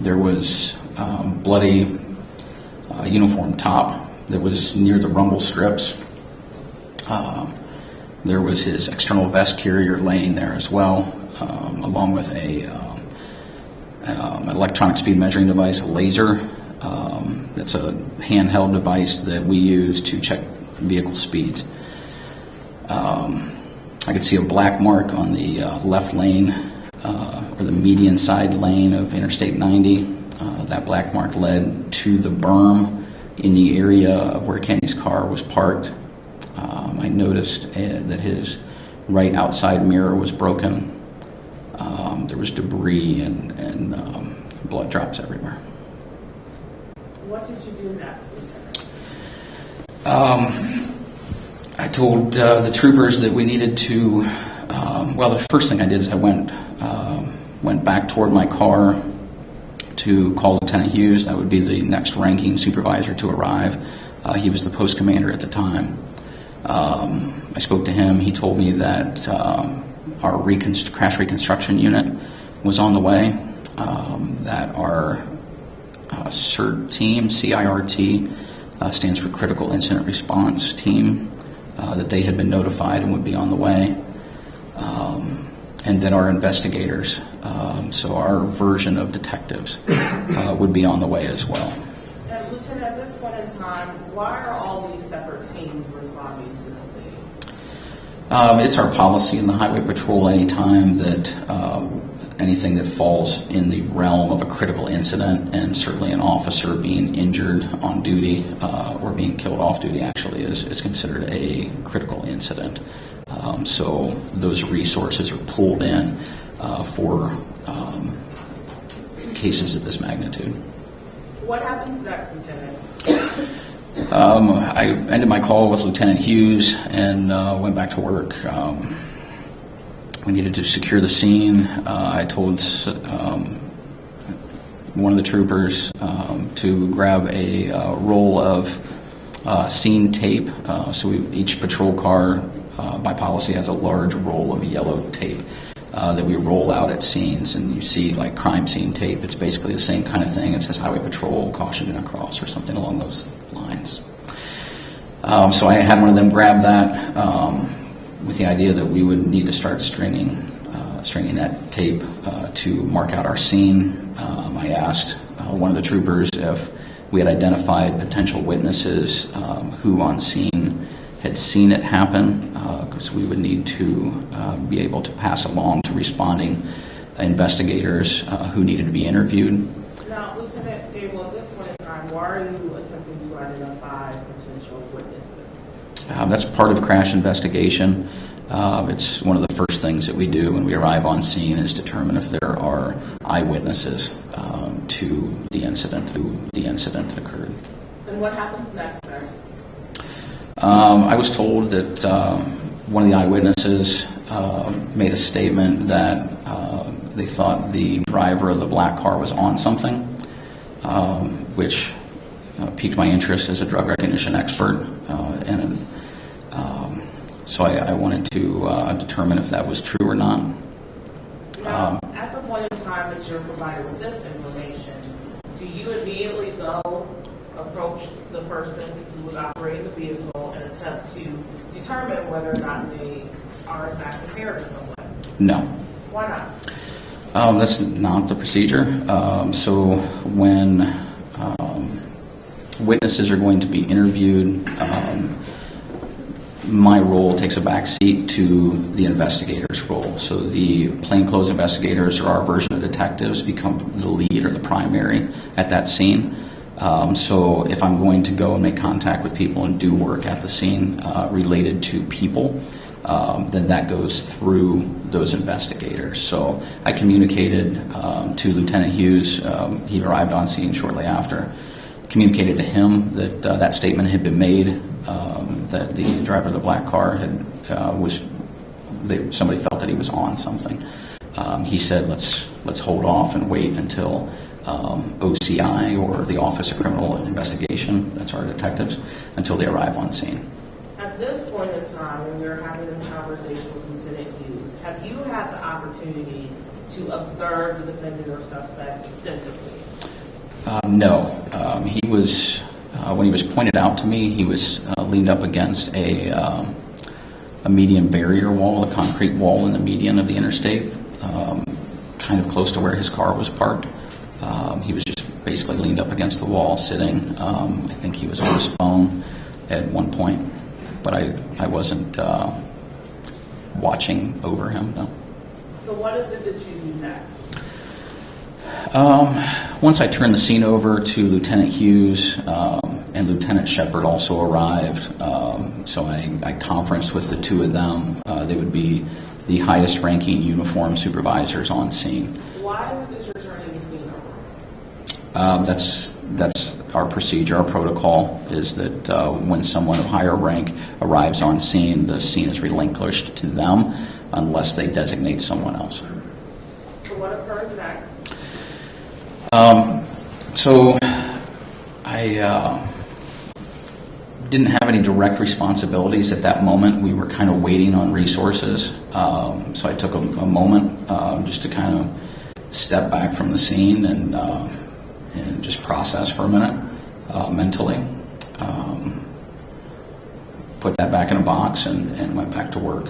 There was bloody uniform top that was near the rumble strips. There was his external vest carrier laying there as well, along with a electronic speed measuring device, a laser. That's a handheld device that we use to check vehicle speeds. I could see a black mark on the left lane, or the median side lane of Interstate 90. That black mark led to the berm in the area of where Kenny's car was parked. I noticed that his right outside mirror was broken. There was debris and blood drops everywhere. What did you do next, Lieutenant? I told the troopers that we needed to, well, the first thing I did is I went back toward my car to call Lieutenant Hughes. That would be the next ranking supervisor to arrive. He was the post commander at the time. I spoke to him. He told me that our crash reconstruction unit was on the way, that our CIRT team, CIRT, stands for Critical Incident Response Team, that they had been notified and would be on the way, and that our investigators, so our version of detectives, would be on the way as well. And Lieutenant, at this point in time, why are all these separate teams responding to the scene? It's our policy in the Highway Patrol anytime that anything that falls in the realm of a critical incident, and certainly an officer being injured on duty or being killed off duty actually is considered a critical incident. So those resources are pulled in for cases of this magnitude. What happens next, Lieutenant? I ended my call with Lieutenant Hughes and went back to work. We needed to secure the scene. I told one of the troopers to grab a roll of scene tape. So each patrol car, by policy, has a large roll of yellow tape that we roll out at scenes. And you see like crime scene tape. It's basically the same kind of thing. It says Highway Patrol, caution and across, or something along those lines. So I had one of them grab that with the idea that we would need to start stringing that tape to mark out our scene. I asked one of the troopers if we had identified potential witnesses who on scene had seen it happen, because we would need to be able to pass along to responding investigators who needed to be interviewed. Now, Lieutenant Gable, at this point in time, why are you attempting to identify potential witnesses? That's part of crash investigation. It's one of the first things that we do when we arrive on scene is determine if there are eyewitnesses to the incident that occurred. And what happens next, sir? I was told that one of the eyewitnesses made a statement that they thought the driver of the black car was on something, which piqued my interest as a drug recognition expert. So I wanted to determine if that was true or not. Now, at the point in time that you're provided with this information, do you immediately go approach the person who was operating the vehicle and attempt to determine whether or not they are in fact impaired in some way? No. Why not? That's not the procedure. So when witnesses are going to be interviewed, my role takes a back seat to the investigator's role. So the plainclothes investigators, or our version of detectives, become the lead or the primary at that scene. So if I'm going to go and make contact with people and do work at the scene related to people, then that goes through those investigators. So I communicated to Lieutenant Hughes. He arrived on scene shortly after. Communicated to him that that statement had been made, that the driver of the black car somebody felt that he was on something. He said, let's hold off and wait until OCI, or the Office of Criminal Investigation, that's our detectives, until they arrive on scene. At this point in time, when you're having this conversation with Lieutenant Hughes, have you had the opportunity to observe the defendant or suspect extensively? No. He was, when he was pointed out to me, he was leaned up against a median barrier wall, a concrete wall in the median of the interstate, kind of close to where his car was parked. He was just basically leaned up against the wall, sitting. I think he was on his phone at one point, but I wasn't watching over him, no. So what is it that you do next? Once I turned the scene over to Lieutenant Hughes, and and Lieutenant Shepard also arrived. So I conferenced with the two of them. They would be the highest ranking uniform supervisors on scene. Why is it that you're turning the scene over? That's our procedure. Our protocol is that when someone of higher rank arrives on scene, the scene is relinquished to them unless they designate someone else. So what occurs next? So I didn't have any direct responsibilities at that moment. We were kind of waiting on resources. So I took a moment just to kind of step back from the scene and just process for a minute mentally. Put that back in a box and went back to work.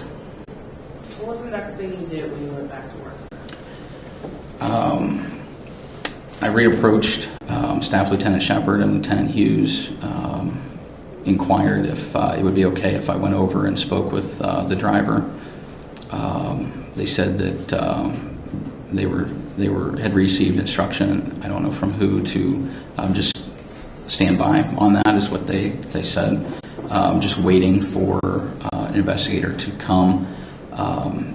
What was the next thing you did when you went back to work? I reapproached Staff Lieutenant Shepard and Lieutenant Hughes, inquired if it would be okay if I went over and spoke with the driver. They said that they had received instruction, I don't know from who, to just stand by on that, is what they said. Just waiting for an investigator to come.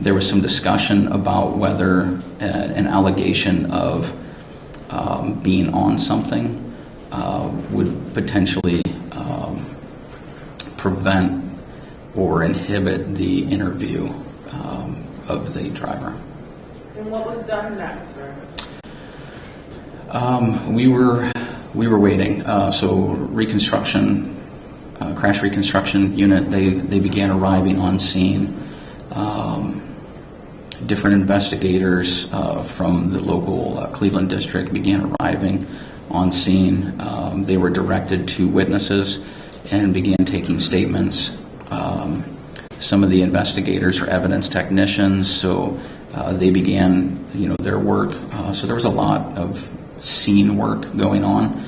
There was some discussion about whether an allegation of being on something would potentially prevent or inhibit the interview of the driver. And what was done next, sir? We were waiting. So reconstruction, crash reconstruction unit, they began arriving on scene. Different investigators from the local Cleveland district began arriving on scene. They were directed to witnesses and began taking statements. Some of the investigators are evidence technicians, so they began, their work. So there was a lot of scene work going on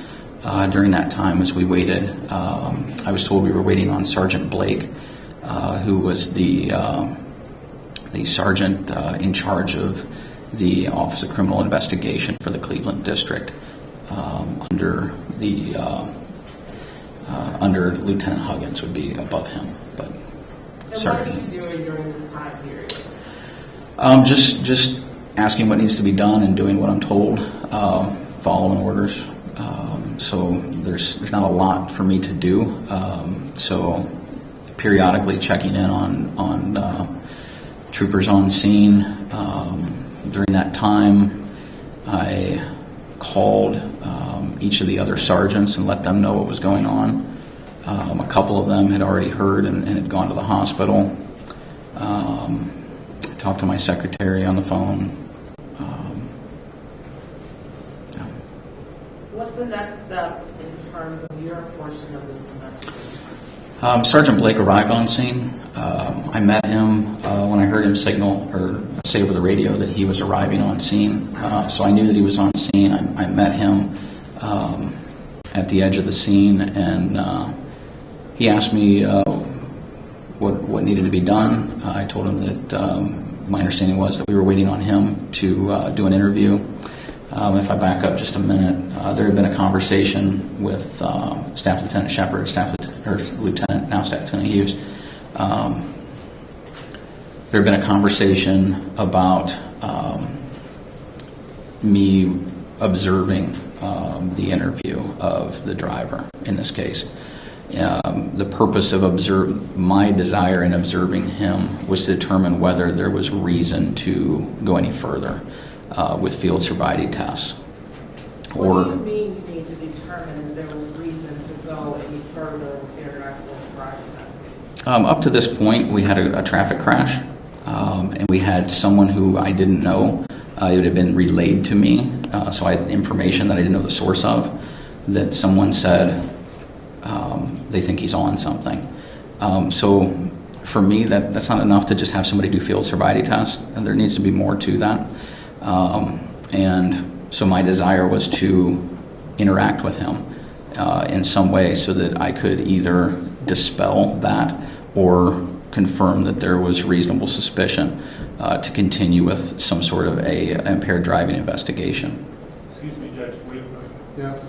during that time as we waited. I was told we were waiting on Sergeant Blake, who was the sergeant in charge of the Office of Criminal Investigation for the Cleveland District, under Lieutenant Huggins would be above him. But and what are you doing during this time period? Just asking what needs to be done and doing what I'm told, following orders. So there's not a lot for me to do. So periodically checking in on troopers on scene. During that time, I called each of the other sergeants and let them know what was going on. A couple of them had already heard and had gone to the hospital. Talked to my secretary on the phone. What's the next step in terms of your portion of this investigation? Sergeant Blake arrived on scene. I met him when I heard him signal or say over the radio that he was arriving on scene. So I knew that he was on scene. I met him at the edge of the scene, and he asked me what needed to be done. I told him that my understanding was that we were waiting on him to do an interview. If I back up just a minute, there had been a conversation with Staff Lieutenant Shepard, Lieutenant Hughes. There had been a conversation about me observing the interview of the driver in this case. The purpose of my desire in observing him was to determine whether there was reason to go any further with field sobriety tests. What do you mean you need to determine if there was reason to go any further with standardized field sobriety testing? Up to this point, we had a traffic crash, and we had someone who I didn't know. It would have been relayed to me, so I had information that I didn't know the source of, that someone said they think he's on something. So for me, that's not enough to just have somebody do field sobriety tests, and there needs to be more to that. And so my desire was to interact with him in some way so that I could either dispel that or confirm that there was reasonable suspicion to continue with some sort of a impaired driving investigation. Excuse me, Judge, wait. Yes.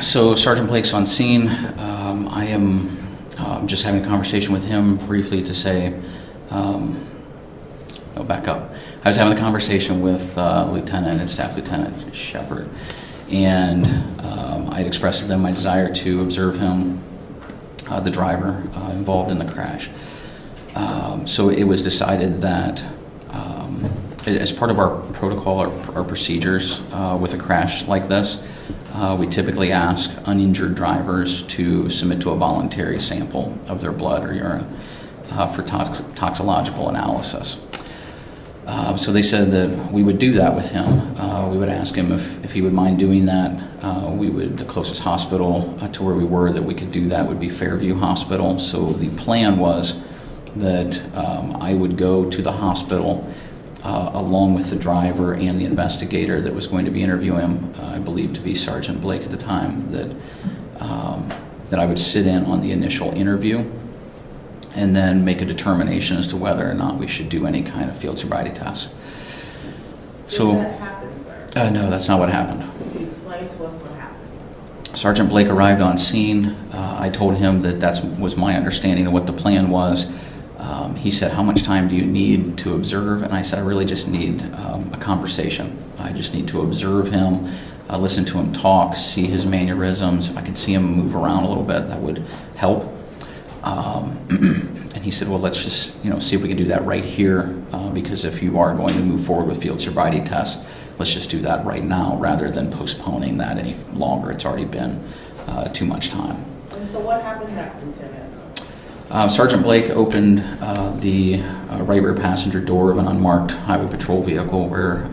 So Sergeant Blake's on scene. I am just having a conversation with him briefly to say, no, back up. I was having a conversation with Lieutenant and Staff Lieutenant Shepard, and I had expressed to them my desire to observe him, the driver involved in the crash. So it was decided that as part of our protocol, our procedures with a crash like this, we typically ask uninjured drivers to submit to a voluntary sample of their blood or urine for toxicological analysis. So they said that we would do that with him. We would ask him if he would mind doing that. The closest hospital to where we were that we could do that would be Fairview Hospital. So the plan was that I would go to the hospital along with the driver and the investigator that was going to be interviewing him, I believe to be Sergeant Blake at the time, that I would sit in on the initial interview and then make a determination as to whether or not we should do any kind of field sobriety test. So, Did that happen, sir? No, that's not what happened. Can you explain to us what happened? Sergeant Blake arrived on scene. I told him that was my understanding of what the plan was. He said, "How much time do you need to observe?" And I said, "I really just need a conversation. I just need to observe him, listen to him talk, see his mannerisms. If I could see him move around a little bit, that would help." And he said, "Well, let's just see if we can do that right here, because if you are going to move forward with field sobriety tests, let's just do that right now rather than postponing that any longer. It's already been too much time." And so what happened next, Lieutenant? Sergeant Blake opened the right rear passenger door of an unmarked highway patrol vehicle where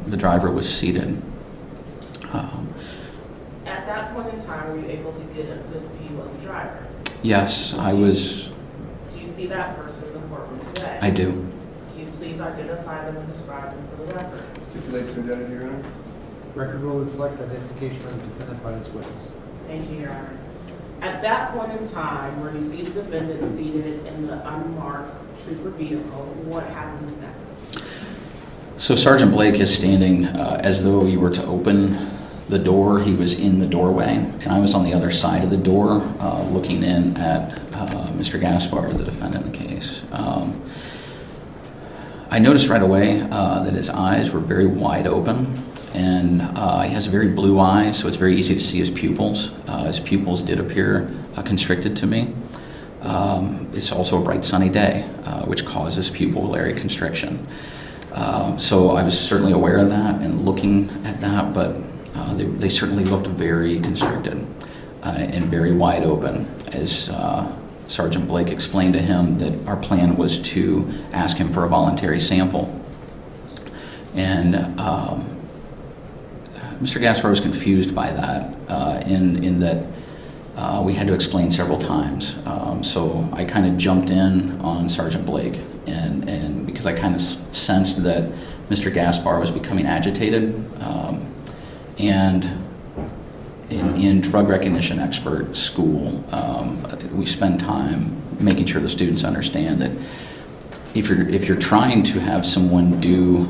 the driver was seated. At that point in time, were you able to get a good view of the driver? Yes, I was. Do you see that person in the courtroom today? I do. Can you please identify them and describe them for the record? Stipulate to identity, Your Honor. Record will reflect identification of the defendant by its witness. Thank you, Your Honor. At that point in time, where you see the defendant seated in the unmarked trooper vehicle, what happens next? So Sergeant Blake is standing as though you were to open the door. He was in the doorway, and I was on the other side of the door looking in at Mr. Gaspar, the defendant in the case. I noticed right away that his eyes were very wide open, and he has very blue eyes, so it's very easy to see his pupils. His pupils did appear constricted to me. It's also a bright sunny day, which causes pupillary constriction. So I was certainly aware of that and looking at that, but they certainly looked very constricted and very wide open. As Sergeant Blake explained to him that our plan was to ask him for a voluntary sample. And Mr. Gaspar was confused by that in that we had to explain several times. So I kind of jumped in on Sergeant Blake, and because I kind of sensed that Mr. Gaspar was becoming agitated, and in drug recognition expert school, we spend time making sure the students understand that if you're trying to have someone do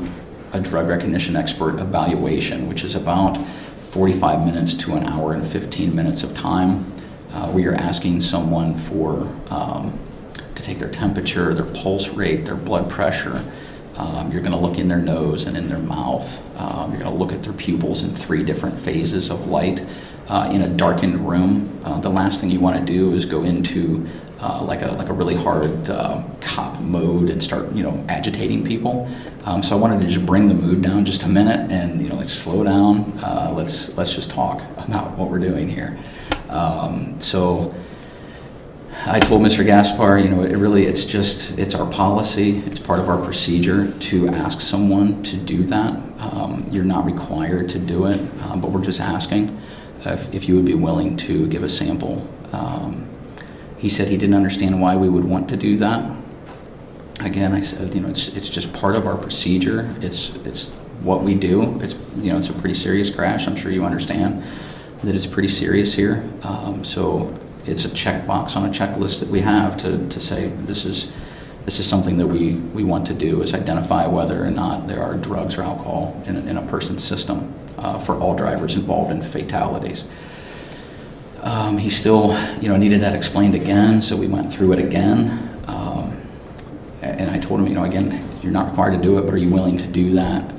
a drug recognition expert evaluation, which is about 45 minutes to an hour and 15 minutes of time, where you're asking someone to take their temperature, their pulse rate, their blood pressure. You're going to look in their nose and in their mouth. You're going to look at their pupils in 3 different phases of light in a darkened room. The last thing you want to do is go into like a really hard cop mode and start agitating people. So I wanted to just bring the mood down just a minute and let's slow down. Let's just talk about what we're doing here. So I told Mr. Gaspar, it's our policy, it's part of our procedure to ask someone to do that. You're not required to do it, but we're just asking if you would be willing to give a sample. He said he didn't understand why we would want to do that. Again, I said, it's just part of our procedure. It's what we do. It's a pretty serious crash. I'm sure you understand that it's pretty serious here. So it's a checkbox on a checklist that we have to say this is this is something that we want to do, is identify whether or not there are drugs or alcohol in a person's system for all drivers involved in fatalities. He still, needed that explained again, so we went through it again. And I told him, again, you're not required to do it, but are you willing to do that?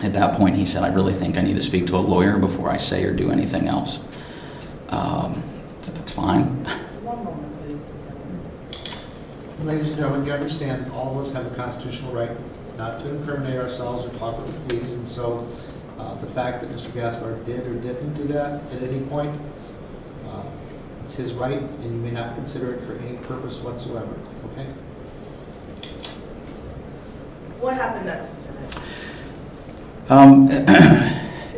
At that point, he said, I really think I need to speak to a lawyer before I say or do anything else. So that's fine. One moment, please. Ladies and gentlemen, you understand all of us have a constitutional right not to incriminate ourselves or talk with the police, and so the fact that Mr. Gaspar did or didn't do that at any point, it's his right, and you may not consider it for any purpose whatsoever, okay? What happened next tonight?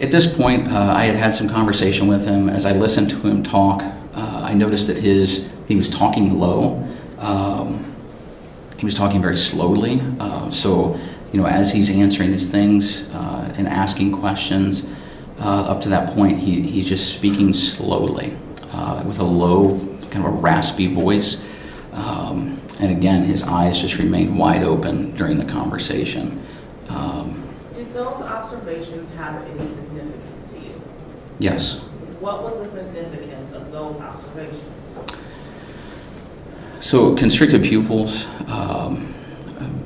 At this point, I had some conversation with him. As I listened to him talk, I noticed that he was talking low. He was talking very slowly. So, as he's answering his things and asking questions, up to that point, he's just speaking slowly with a low, kind of a raspy voice. And again, his eyes just remained wide open during the conversation. Did those observations have any significance to you? Yes. What was the significance of those observations? So constricted pupils,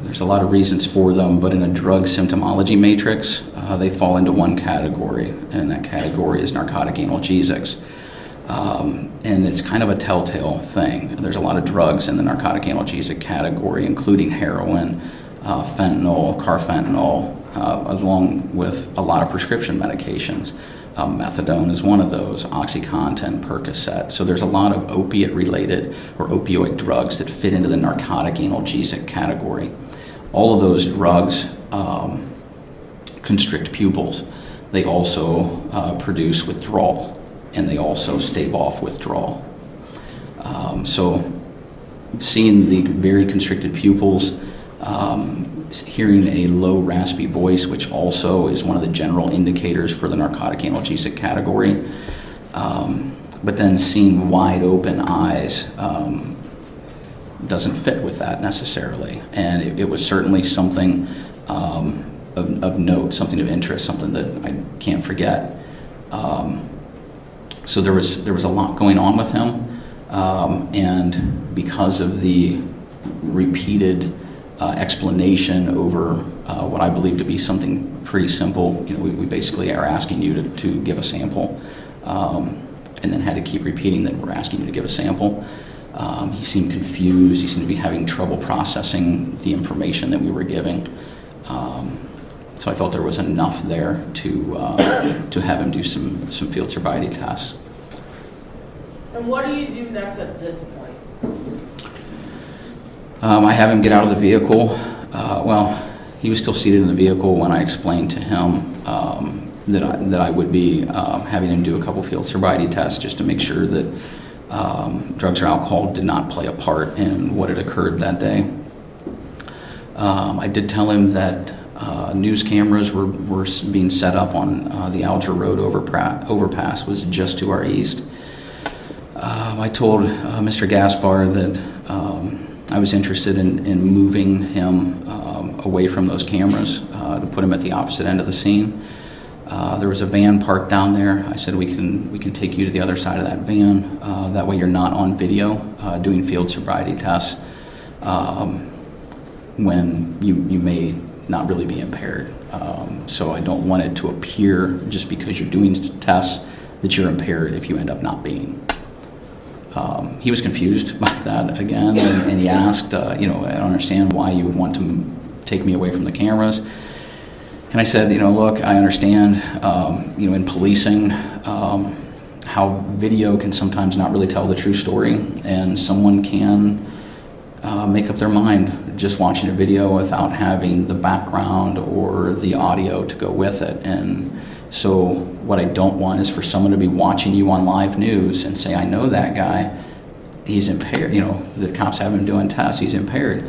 there's a lot of reasons for them, but in a drug symptomology matrix, they fall into one category, and that category is narcotic analgesics. And it's kind of a telltale thing. There's a lot of drugs in the narcotic analgesic category, including heroin, fentanyl, carfentanil, along with a lot of prescription medications. Methadone is one of those, OxyContin, Percocet. So there's a lot of opiate-related or opioid drugs that fit into the narcotic analgesic category. All of those drugs constrict pupils. They also produce withdrawal, and they also stave off withdrawal. So seeing the very constricted pupils, hearing a low raspy voice, which also is one of the general indicators for the narcotic analgesic category, but then seeing wide open eyes doesn't fit with that necessarily. And it was certainly something of note, something of interest, something that I can't forget. So there was a lot going on with him, and because of the repeated explanation over what I believe to be something pretty simple, we basically are asking you to give a sample, and then had to keep repeating that we're asking you to give a sample. He seemed confused. He seemed to be having trouble processing the information that we were giving. So I felt there was enough there to have him do some field sobriety tests. And what do you do next at this point? I have him get out of the vehicle. Well, he was still seated in the vehicle when I explained to him that I would be having him do a couple field sobriety tests just to make sure that drugs or alcohol did not play a part in what had occurred that day. I did tell him that news cameras were being set up on the Alger Road overpass was just to our east. I told Mr. Gaspar that I was interested in moving him away from those cameras to put him at the opposite end of the scene. There was a van parked down there. I said we can take you to the other side of that van. That way you're not on video doing field sobriety tests when you may not really be impaired. So I don't want it to appear just because you're doing tests that you're impaired if you end up not being. He was confused by that again, and he asked, I don't understand why you would want to take me away from the cameras. And I said, look, I understand, in policing, how video can sometimes not really tell the true story, and someone can make up their mind just watching a video without having the background or the audio to go with it. And so what I don't want is for someone to be watching you on live news and say, I know that guy, he's impaired, the cops have him doing tests, he's impaired,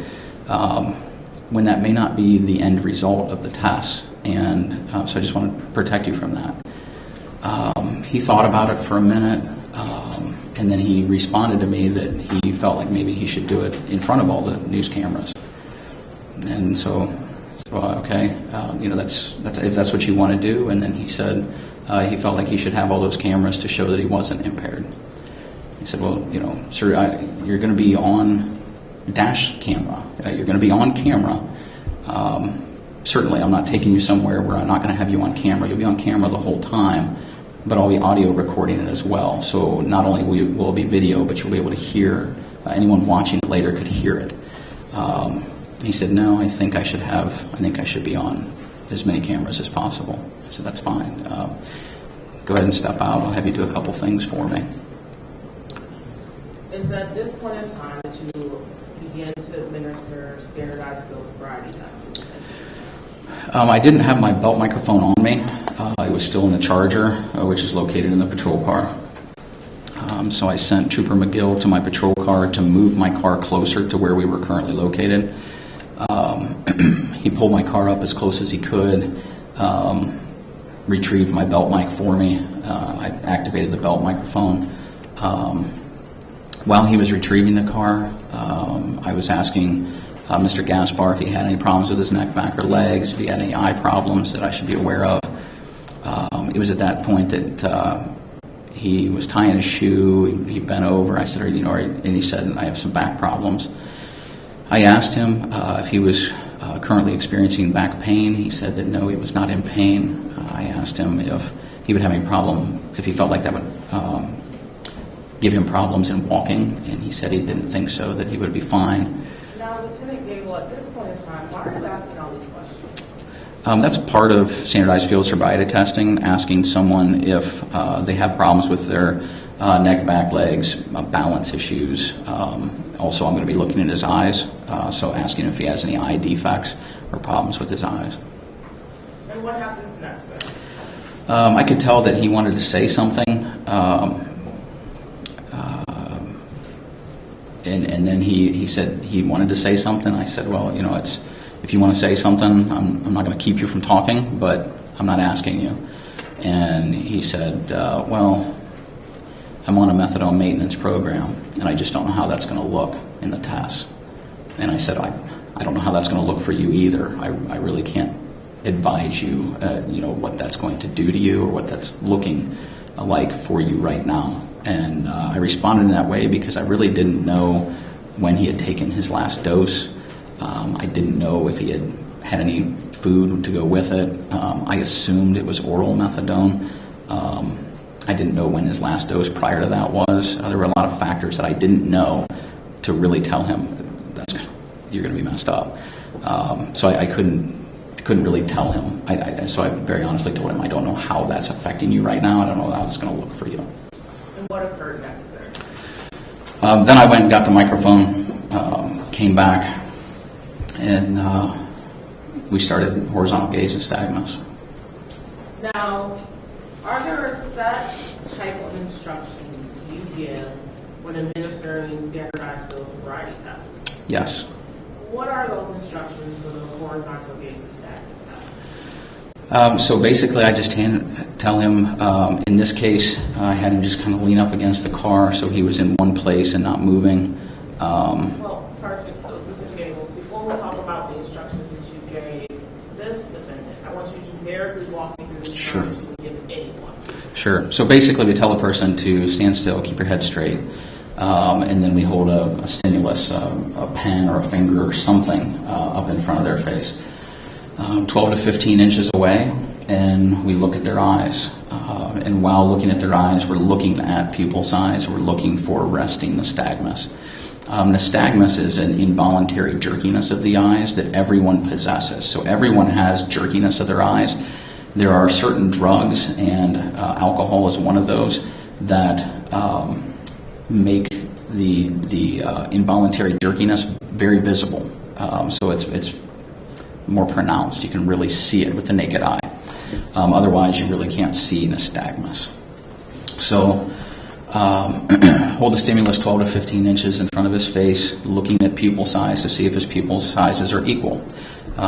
when that may not be the end result of the tests. And so I just want to protect you from that. He thought about it for a minute, And then he responded to me that he felt like maybe he should do it in front of all the news cameras. And so, well, okay, that's if that's what you want to do. And then he said he felt like he should have all those cameras to show that he wasn't impaired. He said, well, sir, you're going to be on dash camera. You're going to be on camera. Certainly, I'm not taking you somewhere where I'm not going to have you on camera. You'll be on camera the whole time, but I'll be audio recording it as well. So not only will it be video, but you'll be able to hear. Anyone watching it later could hear it. He said, no, I think I should be on as many cameras as possible. I said, that's fine. Go ahead and step out. I'll have you do a couple things for me. Is at this point in time that you begin to administer standardized field sobriety testing? I didn't have my belt microphone on me. It was still in the Charger, which is located in the patrol car. So I sent Trooper McGill to my patrol car to move my car closer to where we were currently located. He pulled my car up as close as he could, retrieved my belt mic for me. I activated the belt microphone. While he was retrieving the car, I was asking Mr. Gaspar if he had any problems with his neck, back, or legs, if he had any eye problems that I should be aware of. It was at that point that he was tying his shoe. He bent over. I said, and he said, I have some back problems. I asked him if he was currently experiencing back pain. He said that no, he was not in pain. I asked him if he would have any problem, if he felt like that would give him problems in walking, and he said he didn't think so, that he would be fine. Now, Lieutenant Gable, at this point in time, why are you asking all these questions? That's part of standardized field sobriety testing, asking someone if they have problems with their neck, back, legs, balance issues. Also, I'm going to be looking at his eyes, so asking if he has any eye defects or problems with his eyes. And what happens next, sir? I could tell that he wanted to say something, and then he said he wanted to say something. I said, well, it's, if you want to say something, I'm not going to keep you from talking, but I'm not asking you. And he said, well, I'm on a methadone maintenance program, and I just don't know how that's going to look in the tests. And I said, I don't know how that's going to look for you either. I really can't advise you, what that's going to do to you or what that's looking like for you right now. And I responded in that way because I really didn't know when he had taken his last dose. I didn't know if he had any food to go with it. I assumed it was oral methadone. I didn't know when his last dose prior to that was. There were a lot of factors that I didn't know to really tell him you're going to be messed up. So I couldn't really tell him. So I very honestly told him, I don't know how that's affecting you right now. I don't know how it's going to look for you. And what occurred next, sir? Then I went and got the microphone, came back, and we started horizontal gaze and nystagmus. Now, are there a set type of instructions you give when administering standardized field sobriety tests? Yes. What are those instructions for the horizontal gaze and nystagmus test? So basically, I just tell him, in this case, I had him just kind of lean up against the car so he was in one place and not moving. Well, Sergeant Lieutenant Gable, before we talk about the instructions that you gave this defendant, I want you to generically walk me through the instructions you would give anyone. Sure. So basically, we tell a person to stand still, keep your head straight, and then we hold a stimulus, a pen or a finger or something up in front of their face, 12 to 15 inches away, and we look at their eyes. And while looking at their eyes, we're looking at pupil size. We're looking for resting nystagmus. Nystagmus is an involuntary jerkiness of the eyes that everyone possesses. So everyone has jerkiness of their eyes. There are certain drugs, and alcohol is one of those, that make the involuntary jerkiness very visible. So it's more pronounced. You can really see it with the naked eye. Otherwise, you really can't see nystagmus. So hold the stimulus 12 to 15 inches in front of his face, looking at pupil size to see if his pupil sizes are equal.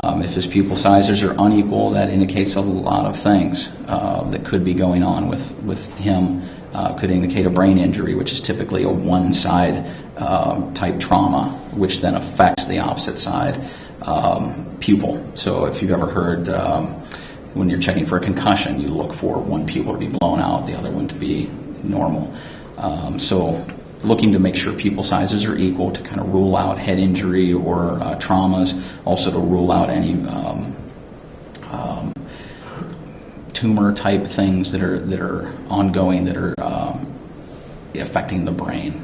If his pupil sizes are unequal, that indicates a lot of things that could be going on with him could indicate a brain injury, which is typically a one-side type trauma, which then affects the opposite side pupil. So if you've ever heard when you're checking for a concussion, you look for one pupil to be blown out, the other one to be normal. So looking to make sure pupil sizes are equal to kind of rule out head injury or traumas, also to rule out any tumor type things that are ongoing that are affecting the brain.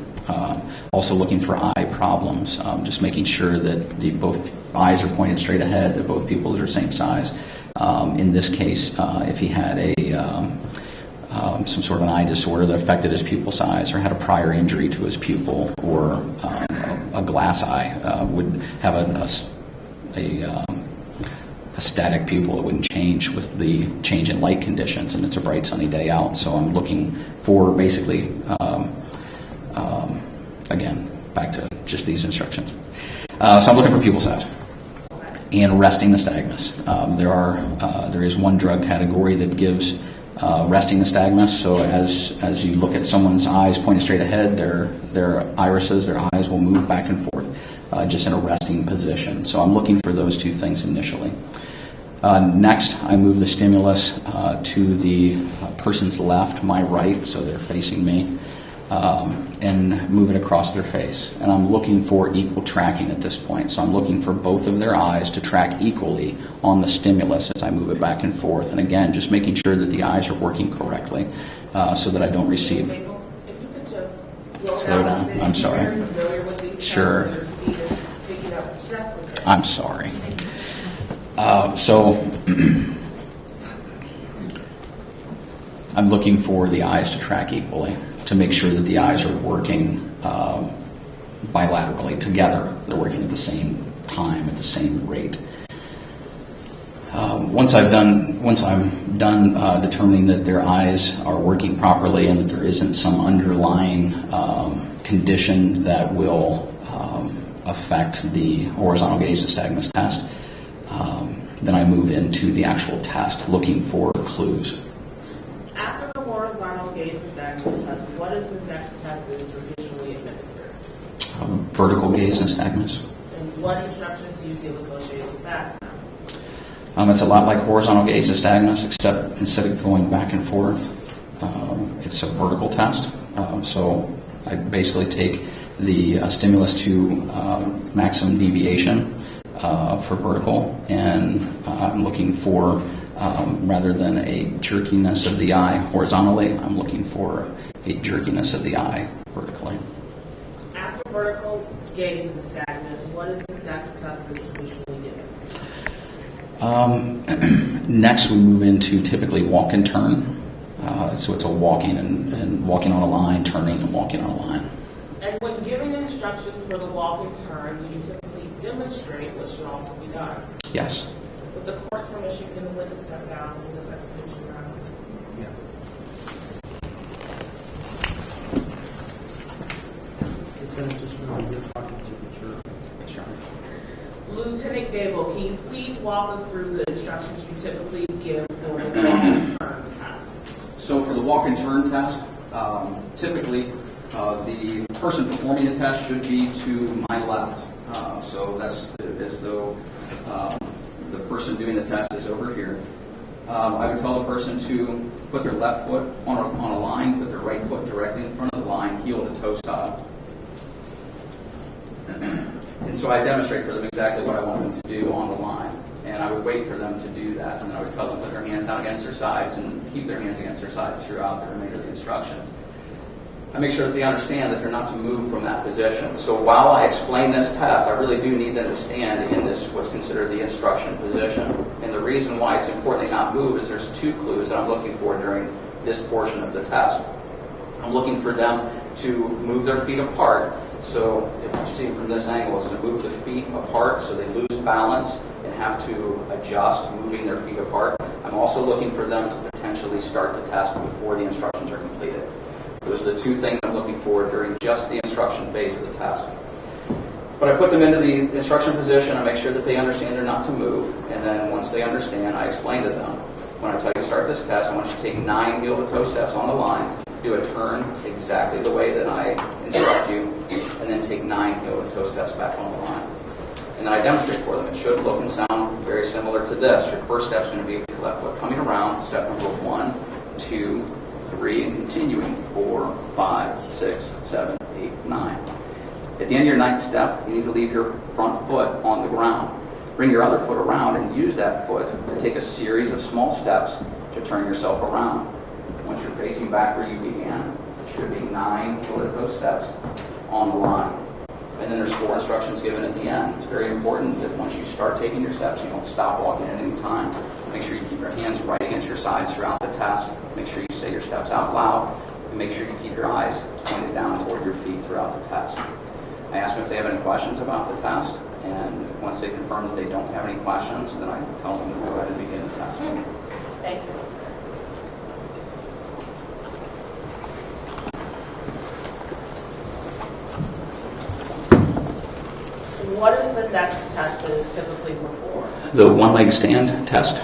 Also looking for eye problems, just making sure that both eyes are pointed straight ahead, that both pupils are the same size. In this case, if he had some sort of an eye disorder that affected his pupil size or had a prior injury to his pupil, or a glass eye would have a static pupil. It wouldn't change with the change in light conditions, and it's a bright sunny day out. So I'm looking for basically, again, back to just these instructions. So I'm looking for pupil size and resting nystagmus. There is one drug category that gives resting nystagmus. So as you look at someone's eyes pointed straight ahead, their irises, their eyes will move back and forth, just in a resting position. So I'm looking for those two things initially. Next, I move the stimulus to the person's left, my right, so they're facing me, and move it across their face. And I'm looking for equal tracking at this point. So I'm looking for both of their eyes to track equally on the stimulus as I move it back and forth. And again, just making sure that the eyes are working correctly so that I don't receive. If you could just Slow down. I'm sorry. You're familiar with these Sure. tests, your speed is picking up just a bit. I'm sorry. So I'm looking for the eyes to track equally, to make sure that the eyes are working bilaterally together. They're working at the same time, at the same rate. Once I'm done determining that their eyes are working properly and that there isn't some underlying condition that will affect the horizontal gaze nystagmus test, then I move into the actual test, looking for clues. After the horizontal gaze nystagmus test, what is the next test that is traditionally administered? Vertical gaze nystagmus. And what instructions do you give associated with that test? It's a lot like horizontal gaze nystagmus, except instead of going back and forth, it's a vertical test. So I basically take the stimulus to maximum deviation for vertical, and I'm looking for, rather than a jerkiness of the eye horizontally, I'm looking for a jerkiness of the eye vertically. After vertical gaze nystagmus, what is the next test that's traditionally given? Next, we move into typically walk and turn. So it's a walking and walking on a line, turning and walking on a line. And when giving instructions for the walk and turn, you typically demonstrate what should also be done. Yes. With the court's permission, can the witness step down in this explanation round? Yes. Lieutenant, just remember you're talking to the juror. Sure. Lieutenant Gable, can you please walk us through the instructions you typically give for the walk and turn test? So for the walk and turn test, typically the person performing the test should be to my left. So that's as though the person doing the test is over here. I would tell the person to put their left foot on a line, put their right foot directly in front of the line, heel to toe style. And so I demonstrate for them exactly what I want them to do on the line. And I would wait for them to do that. And then I would tell them to put their hands down against their sides and keep their hands against their sides throughout the remainder of the instructions. I make sure that they understand that they're not to move from that position. So while I explain this test, I really do need them to stand in this, what's considered the instruction position. And the reason why it's important they not move is there's two clues that I'm looking for during this portion of the test. I'm looking for them to move their feet apart. So if you see from this angle, it's to move the feet apart so they lose balance and have to adjust moving their feet apart. I'm also looking for them to potentially start the test before the instructions are completed. Those are the two things I'm looking for during just the instruction phase of the test. But I put them into the instruction position, I make sure that they understand they're not to move, and then once they understand, I explain to them, when I tell you to start this test, I want you to take 9 heel-to-toe steps on the line, do a turn exactly the way that I instruct you, and then take 9 heel-to-toe steps back on the line. And then I demonstrate for them. It should look and sound very similar to this. Your first step is going to be with your left foot coming around, step number 1, 2, 3, and continuing 4, 5, 6, 7, 8, 9. At the end of your 9th step, you need to leave your front foot on the ground. Bring your other foot around and use that foot to take a series of small steps to turn yourself around. Once you're facing back where you began, it should be 9 heel-to-toe steps on the line. And then there's 4 instructions given at the end. It's very important that once you start taking your steps, you don't stop walking at any time. Make sure you keep your hands right against your sides throughout the test. Make sure you say your steps out loud. And make sure you keep your eyes pointed down toward your feet throughout the test. I ask them if they have any questions about the test. And once they confirm that they don't have any questions, then I tell them to go ahead and begin the test. Thank you. What is the next test is typically performed? The one-leg stand test.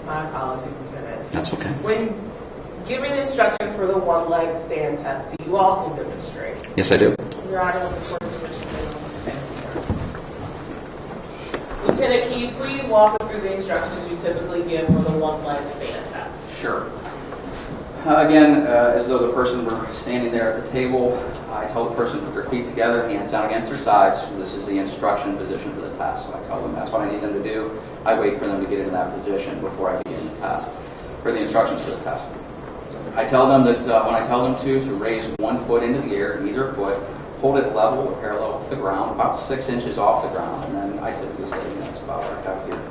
My apologies, Lieutenant. That's okay. When giving instructions for the one-leg stand test, do you also demonstrate? Yes, I do. Your Honor, with the court's permission, Lieutenant, can you please walk us through the instructions you typically give for the one-leg stand test? Sure. Again, as though the person were standing there at the table, I tell the person to put their feet together, hands down against their sides. This is the instruction position for the test. So I tell them that's what I need them to do. I wait for them to get into that position before I begin the test, for the instructions for the test. I tell them that when I tell them to raise one foot into the air, either foot, hold it level or parallel with the ground, about 6 inches off the ground, and then I typically say, that's about right out here.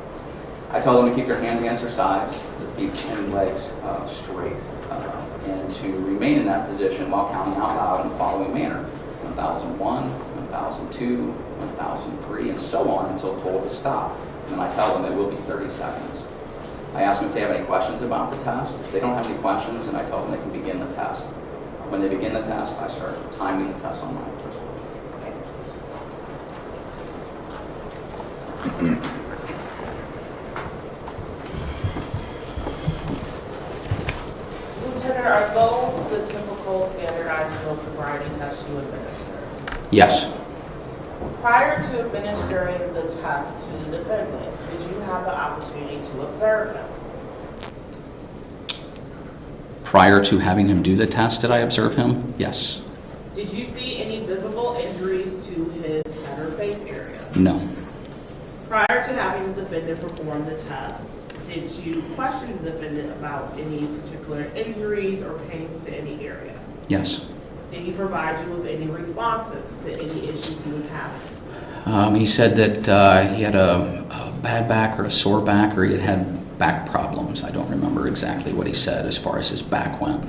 I tell them to keep their hands against their sides, their feet and legs straight, and to remain in that position while counting out loud in the following manner: 1001, 1002, 1003, and so on until told to stop. And then I tell them it will be 30 seconds. I ask them if they have any questions about the test. If they don't have any questions, then I tell them they can begin the test. When they begin the test, I start timing the test on my wristwatch. Lieutenant, are those the typical standardized field sobriety tests you administer? Yes. Prior to administering the test to the defendant, did you have the opportunity to observe him? Prior to having him do the test, did I observe him? Yes. Did you see any visible injuries to his head or face area? No. Prior to having the defendant perform the test, did you question the defendant about any particular injuries or pains to any area? Yes. Did he provide you with any responses to any issues he was having? He said that he had a bad back or a sore back, or he had back problems. I don't remember exactly what he said as far as his back went.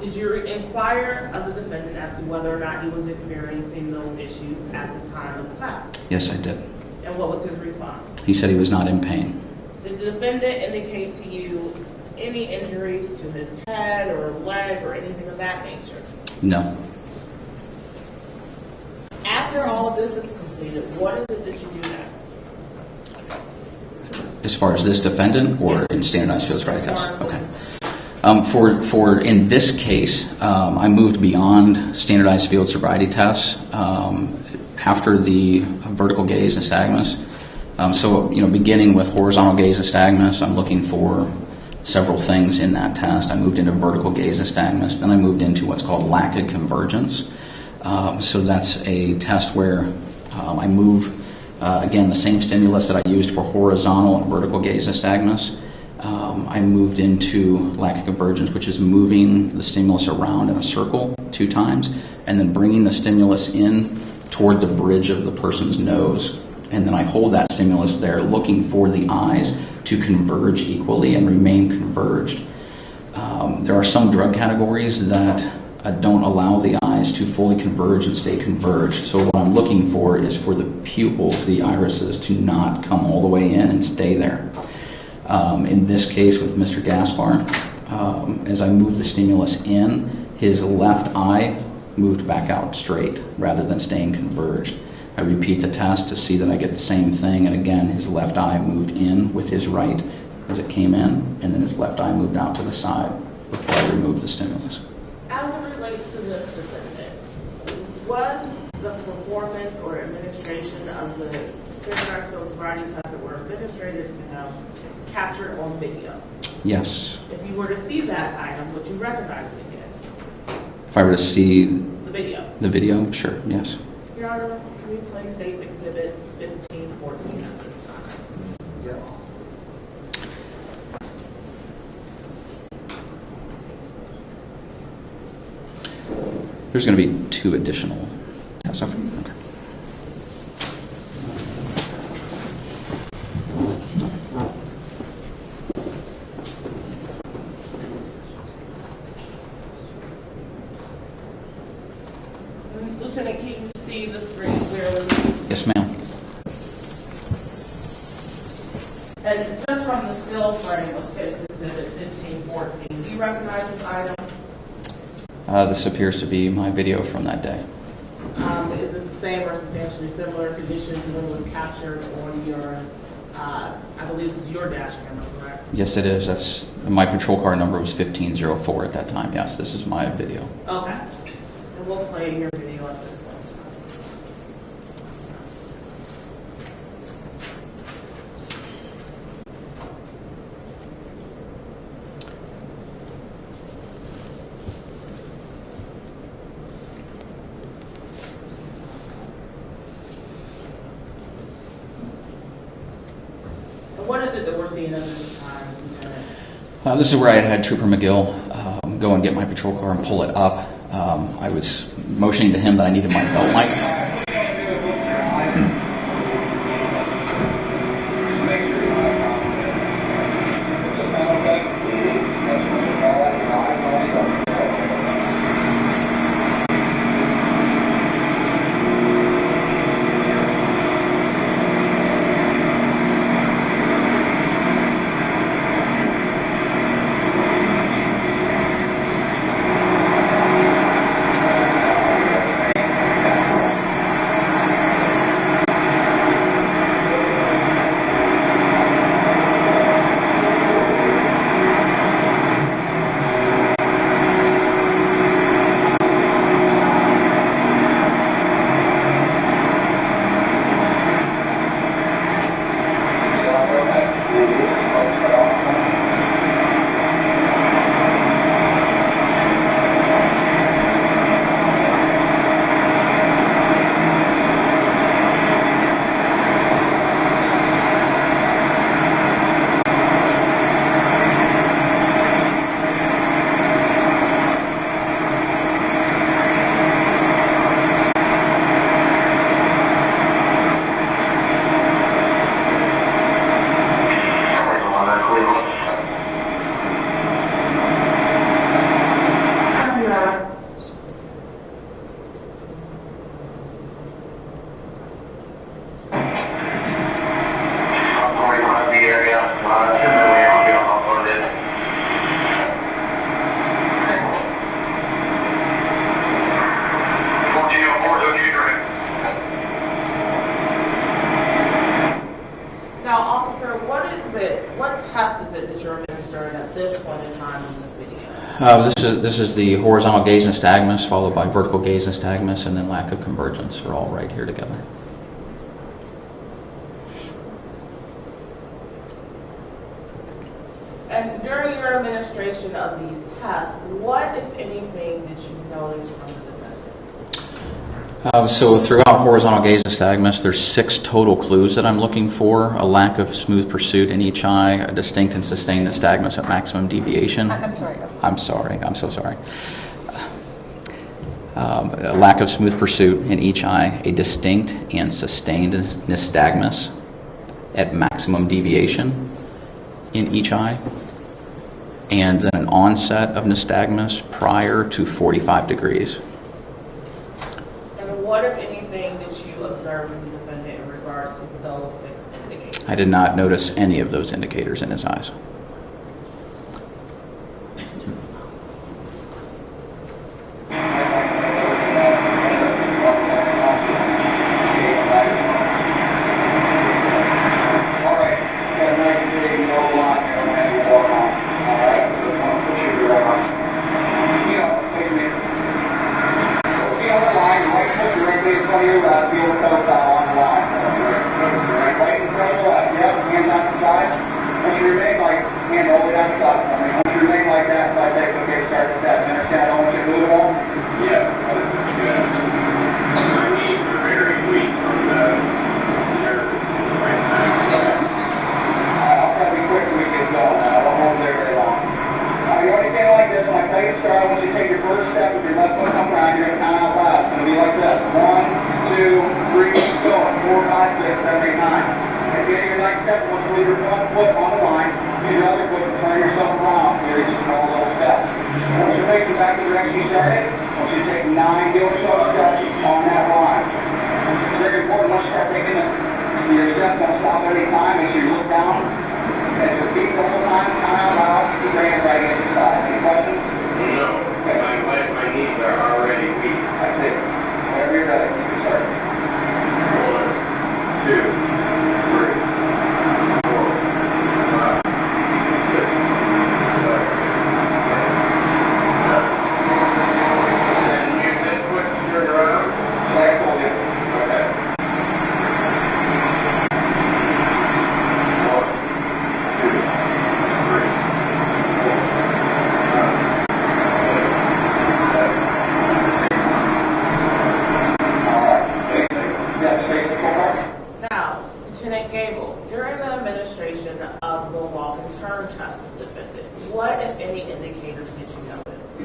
Did you inquire of the defendant as to whether or not he was experiencing those issues at the time of the test? Yes, I did. And what was his response? He said he was not in pain. Did the defendant indicate to you any injuries to his head or leg or anything of that nature? No. After all of this is completed, what is it that you do next? As far as this defendant or in standardized field sobriety tests? Okay. For in this case, I moved beyond standardized field sobriety tests after the vertical gaze nystagmus. So, beginning with horizontal gaze nystagmus, I'm looking for several things in that test. I moved into vertical gaze nystagmus. Then I moved into what's called lack of convergence. So that's a test where I move, again, the same stimulus that I used for horizontal and vertical gaze nystagmus. I moved into lack of convergence, which is moving the stimulus around in a circle 2 times and then bringing the stimulus in toward the bridge of the person's nose. And then I hold that stimulus there, looking for the eyes to converge equally and remain converged. There are some drug categories that don't allow the eyes to fully converge and stay converged. So what I'm looking for is for the pupils, the irises, to not come all the way in and stay there. In this case with Mr. Gaspar, as I moved the stimulus in, his left eye moved back out straight rather than staying converged. I repeat the test to see that I get the same thing, and again, his left eye moved in with his right as it came in, and then his left eye moved out to the side. before I remove the stimulus. As it relates to this defendant, was the performance or administration of the standardized sobriety tests that were administered to him captured on video? Yes. If you were to see that item, would you recognize it again? If I were to see The video? sure, yes. Your Honor, can we place State's Exhibit 1514 at this time? Yes. There's going to be 2 additional tests. Okay. Lieutenant, can you see the screen clearly? Yes, ma'am. And just from the still frame of State's Exhibit 1514, do you recognize this item? This appears to be my video from that day. Is it the same or substantially similar conditions to when it was captured on your, I believe this is your dash camera, correct? Yes, it is. That's my patrol car number was 1504 at that time. Yes, this is my video. Okay. And we'll play your video at this point in time. And what is it that we're seeing at this time, Lieutenant? This is where I had Trooper McGill go and get my patrol car and pull it up. I was motioning to him that I needed my belt light. This is the horizontal gaze nystagmus, followed by vertical gaze nystagmus, and then lack of convergence are all right here together. And during your administration of these tests, what, if anything, did you notice from the defendant? So throughout horizontal gaze nystagmus, there's 6 total clues that I'm looking for: a lack of smooth pursuit in each eye, a distinct and sustained nystagmus at maximum deviation. I'm sorry. I'm sorry. I'm so sorry. A lack of smooth pursuit in each eye, a distinct and sustained nystagmus at maximum deviation in each eye, and then an onset of nystagmus prior to 45 degrees. And what, if anything, did you observe in the defendant in regards to those 6 indicators? I did not notice any of those indicators in his eyes. like step one, leave your one foot on the line, use your other foot to turn yourself around. Here, just call a little step. Once you're facing back the direction you started, I want you to take 9 heel or so steps on that line. It's very important once you start taking your steps, don't stop any time. Make sure you look down. And your feet the whole time, count out loud, keep bringing it right inside. Any questions? No. My knees are already weak. That's it. Whenever you're ready, you can start. 1, 2, 3, 4, 5, 6, 7, 8, 9. And you said put turn around? Like I told you. Okay. 1, 2, 3, 4, 5. Now, Lieutenant Gable, during the administration of the walk and turn test of the defendant, what, if any, indicators did you notice?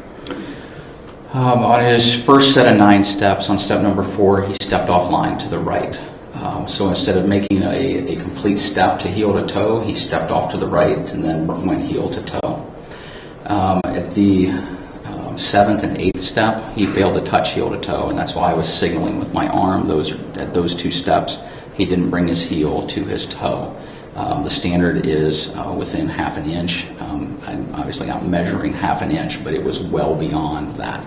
On his first set of 9 steps, on step number 4, he stepped off line to the right. So instead of making a complete step to heel to toe, he stepped off to the right and then went heel to toe. At the 7th and 8th step, he failed to touch heel to toe, and that's why I was signaling with my arm at those 2 steps. He didn't bring his heel to his toe. The standard is within half an inch. I'm obviously not measuring half an inch, but it was well beyond that.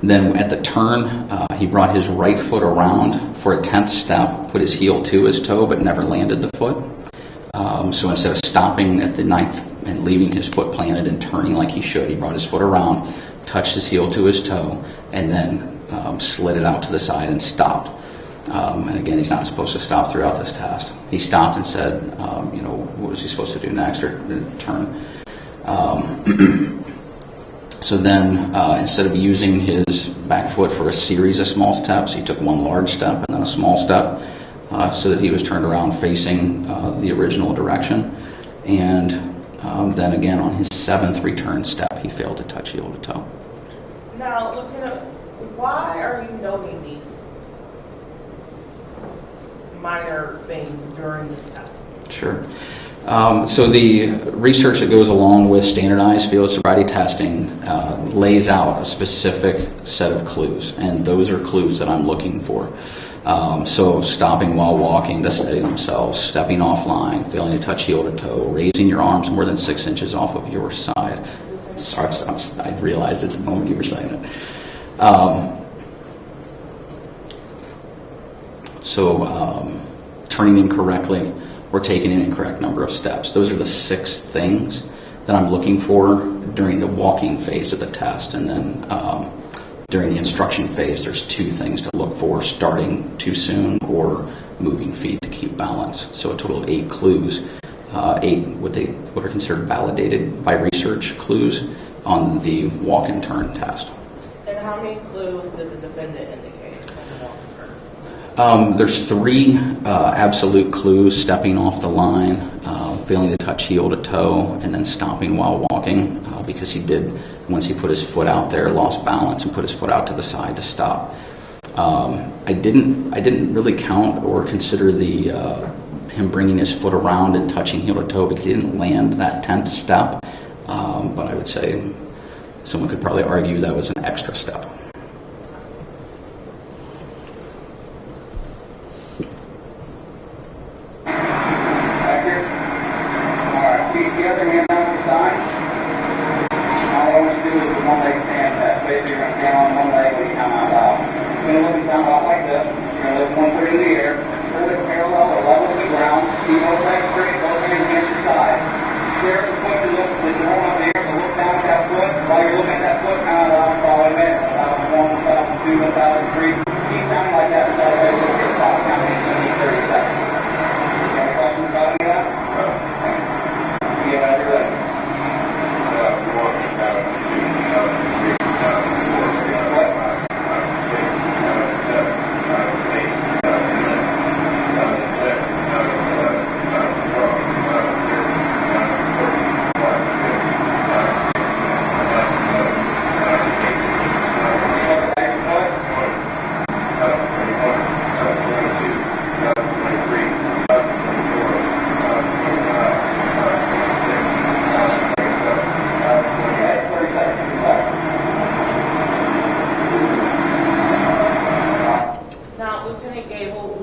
Then at the turn, he brought his right foot around for a 10th step, put his heel to his toe, but never landed the foot. So instead of stopping at the 9th and leaving his foot planted and turning like he should, he brought his foot around, touched his heel to his toe, and then slid it out to the side and stopped. And again, he's not supposed to stop throughout this test. He stopped and said, what was he supposed to do next, or turn? So then, instead of using his back foot for a series of small steps, he took one large step and then a small step, so that he was turned around facing the original direction. And then again, on his 7th return step, he failed to touch heel to toe. Now, Lieutenant, why are you noting these minor things during this test? Sure. So the research that goes along with standardized field sobriety testing lays out a specific set of clues, and those are clues that I'm looking for. So stopping while walking to steady themselves, stepping offline, failing to touch heel to toe, raising your arms more than 6 inches off of your side. Sorry, I realized it the moment you were saying it. Turning incorrectly or taking an incorrect number of steps. Those are the 6 things that I'm looking for during the walking phase of the test. And then during the instruction phase, there's 2 things to look for: starting too soon or moving feet to keep balance. So a total of 8 clues, 8 what are considered validated by research clues on the walk and turn test. And how many clues did the defendant indicate on the walk and turn? There's 3 absolute clues: stepping off the line, failing to touch heel to toe, and then stopping while walking, because he did, once he put his foot out there, lost balance and put his foot out to the side to stop. I didn't really count or consider him bringing his foot around and touching heel to toe, because he didn't land that 10th step. But I would say someone could probably argue that was an extra step.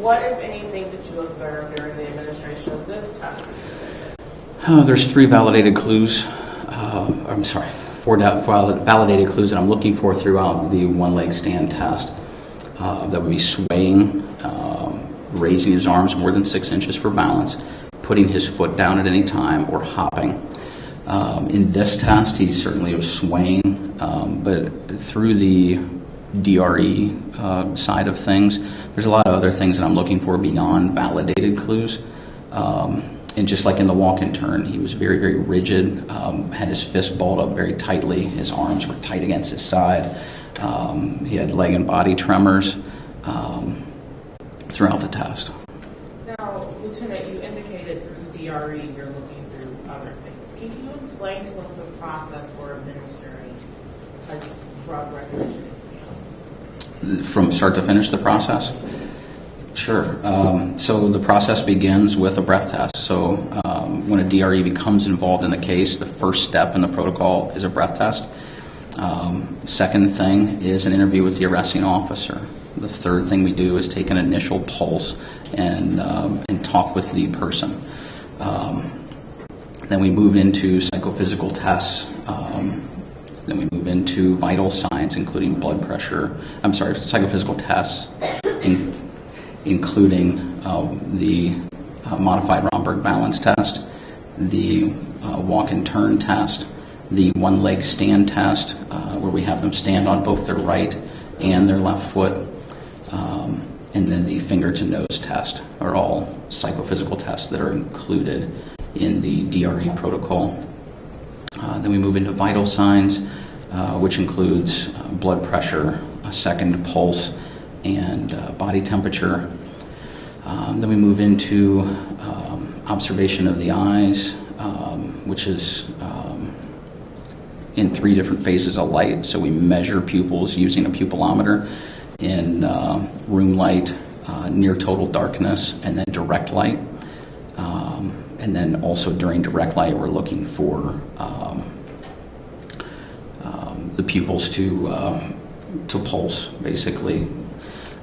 What, if anything, did you observe during the administration of this test? There's 3 validated clues. Four validated clues that I'm looking for throughout the one-leg stand test. That would be swaying, raising his arms more than 6 inches for balance, putting his foot down at any time, or hopping. In this test, he certainly was swaying, but through the DRE side of things, there's a lot of other things that I'm looking for beyond validated clues. And just like in the walk and turn, he was very, very rigid, had his fist balled up very tightly, his arms were tight against his side. He had leg and body tremors throughout the test. Now, Lieutenant, you indicated through the DRE you're looking through other things. Can you explain to us the process for administering a drug recognition exam? From start to finish, the process? Sure. So the process begins with a breath test. So when a DRE becomes involved in the case, the first step in the protocol is a breath test. Second thing is an interview with the arresting officer. The third thing we do is take an initial pulse and talk with the person. Then we move into psychophysical tests. Then we move into vital signs, including blood pressure. Psychophysical tests, including the modified Romberg balance test, the walk and turn test, the one-leg stand test, where we have them stand on both their right and their left foot, and then the finger-to-nose test are all psychophysical tests that are included in the DRE protocol. Then we move into vital signs, which includes blood pressure, a second pulse, and body temperature. Then we move into observation of the eyes, which is in 3 different phases of light. So we measure pupils using a pupillometer in room light, near total darkness, and then direct light. And then also during direct light, we're looking for the pupils to pulse, basically.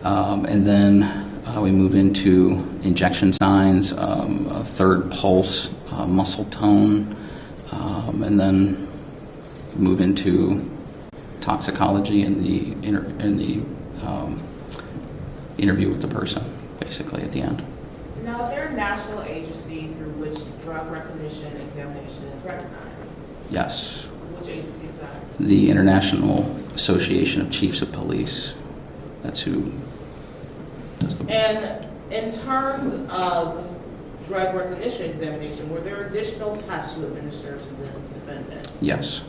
And then we move into injection signs, a third pulse, muscle tone, and then move into toxicology and the interview with the person, basically, at the end. Now, is there a national agency through which drug recognition examination is recognized? Yes. Which agency is that? The International Association of Chiefs of Police. That's who does the... And in terms of drug recognition examination, were there additional tests you administered to this defendant? Yes.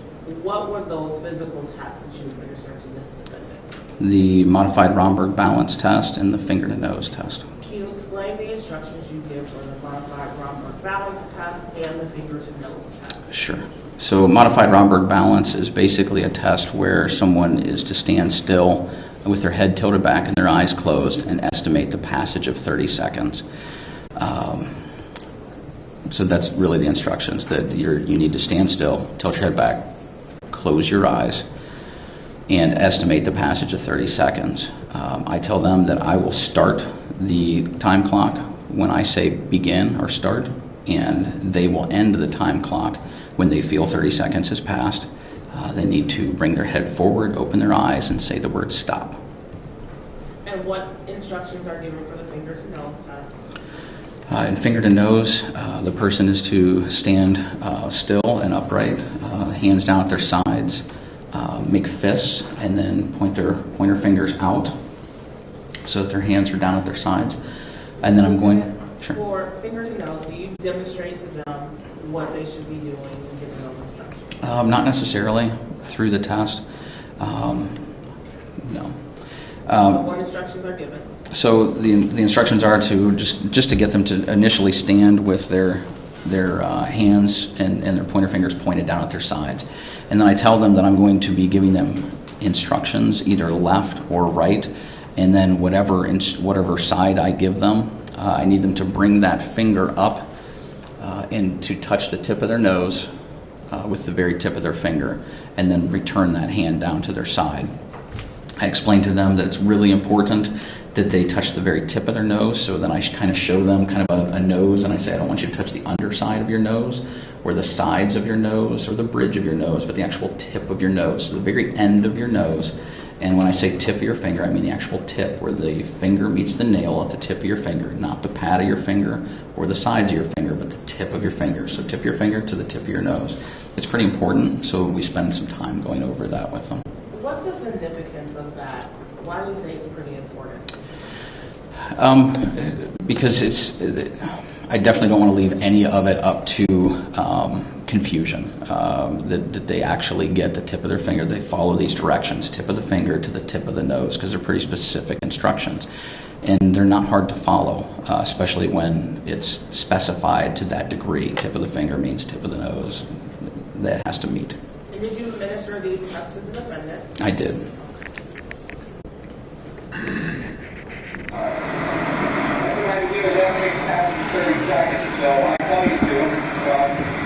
What were those physical tests that you administered to this defendant? The modified Romberg balance test and the finger-to-nose test. Can you explain the instructions you give for the modified Romberg balance test and the finger-to-nose test? Sure. So modified Romberg balance is basically a test where someone is to stand still with their head tilted back and their eyes closed and estimate the passage of 30 seconds. So that's really the instructions, that you need to stand still, tilt your head back, close your eyes, and estimate the passage of 30 seconds. I tell them that I will start the time clock when I say begin or start, and they will end the time clock when they feel 30 seconds has passed. They need to bring their head forward, open their eyes, and say the word stop. And what instructions are given for the finger-to-nose test? In finger-to-nose, the person is to stand still and upright, hands down at their sides, make fists, and then point their fingers out so that their hands are down at their sides. And then I'm going... Sure. For finger-to-nose, do you demonstrate to them what they should be doing and give them those instructions? Not necessarily through the test. No. So what instructions are given? So the instructions are to just to get them to initially stand with their hands and their pointer fingers pointed down at their sides. And then I tell them that I'm going to be giving them instructions, either left or right, and then whatever side I give them, I need them to bring that finger up and to touch the tip of their nose with the very tip of their finger, and then return that hand down to their side. I explain to them that it's really important that they touch the very tip of their nose. So then I kind of show them kind of a nose, and I say, I don't want you to touch the underside of your nose or the sides of your nose or the bridge of your nose, but the actual tip of your nose, so the very end of your nose. And when I say tip of your finger, I mean the actual tip, where the finger meets the nail at the tip of your finger, not the pad of your finger or the sides of your finger, but the tip of your finger. So tip of your finger to the tip of your nose. It's pretty important, so we spend some time going over that with them. What's the significance of that? Why do you say it's pretty important? Because I definitely don't want to leave any of it up to confusion, that they actually get the tip of their finger, they follow these directions, tip of the finger to the tip of the nose, because they're pretty specific instructions. And they're not hard to follow, especially when it's specified to that degree. Tip of the finger means tip of the nose. That has to meet. And did you administer these tests to the defendant? I did. So when I tell you to,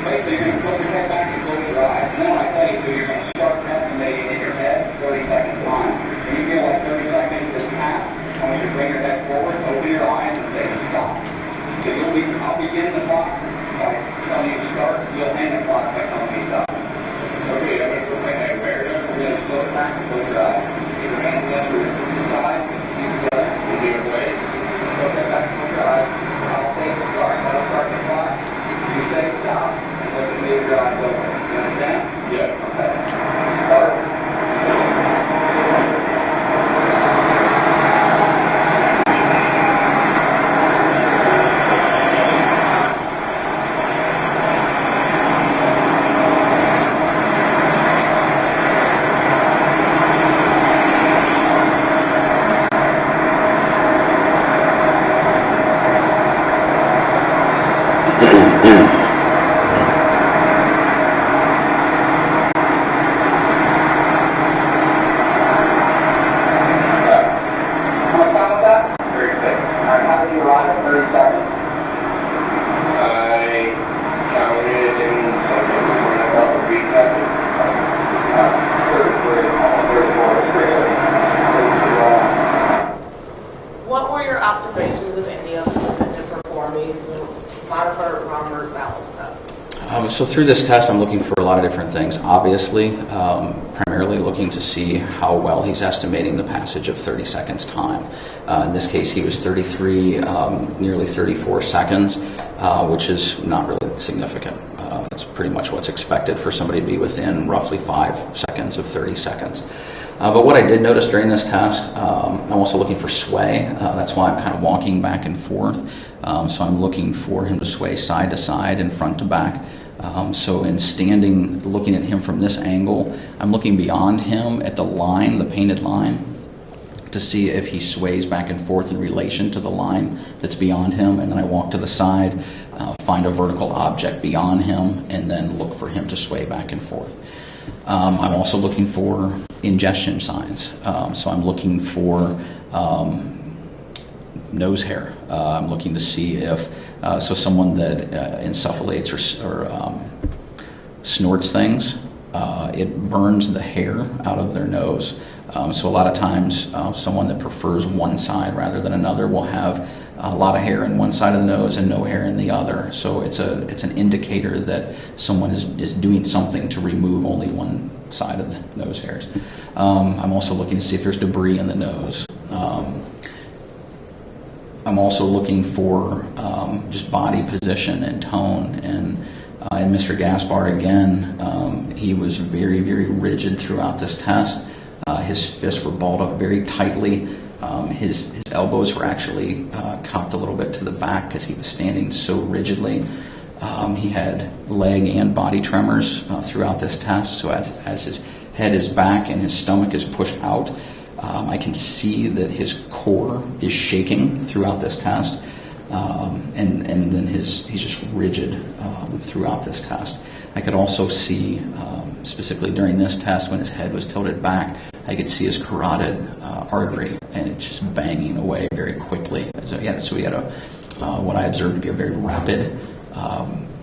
basically you're going to close your head back and close your eyes. And then when I tell you to, you're going to start estimating in your head 30 seconds time. When you feel like 30 seconds is past, I want you to bring your head forward, open your eyes, and say stop. So I'll begin the clock by telling you to start. You'll end the clock by telling me stop. Okay, I'm going to put my head where it is. We're going to close back and close your eyes. Keep your hands together to the side. Keep it together. We'll be away. Close that back and close your eyes. I'll say start. That'll start the clock. You say stop. And look at me with your eyes open. You understand? Yeah. Okay. Start. What were your observations of any of the defendant performing the modified Robert Gable test? So through this test, I'm looking for a lot of different things. Obviously, primarily looking to see how well he's estimating the passage of 30 seconds time. In this case, he was 33, nearly 34 seconds, which is not really significant. That's pretty much what's expected for somebody to be within roughly 5 seconds of 30 seconds. But what I did notice during this test, I'm also looking for sway. That's why I'm kind of walking back and forth. So I'm looking for him to sway side to side and front to back. So in standing, looking at him from this angle, I'm looking beyond him at the line, the painted line, to see if he sways back and forth in relation to the line that's beyond him. And then I walk to the side, find a vertical object beyond him, and then look for him to sway back and forth. I'm also looking for ingestion signs. So I'm looking for nose hair. I'm looking to see if, so someone that insufflates or snorts things, it burns the hair out of their nose. So a lot of times someone that prefers one side rather than another will have a lot of hair in one side of the nose and no hair in the other. So it's an indicator that someone is doing something to remove only one side of the nose hairs. I'm also looking to see if there's debris in the nose. I'm also looking for just body position and tone. And Mr. Gaspar, again, he was very, very rigid throughout this test. His fists were balled up very tightly. His elbows were actually cocked a little bit to the back because he was standing so rigidly. He had leg and body tremors throughout this test. So as his head is back and his stomach is pushed out, I can see that his core is shaking throughout this test. And then he's just rigid throughout this test. I could also see, specifically during this test, when his head was tilted back, I could see his carotid artery, and it's just banging away very quickly. So he had a what I observed to be a very rapid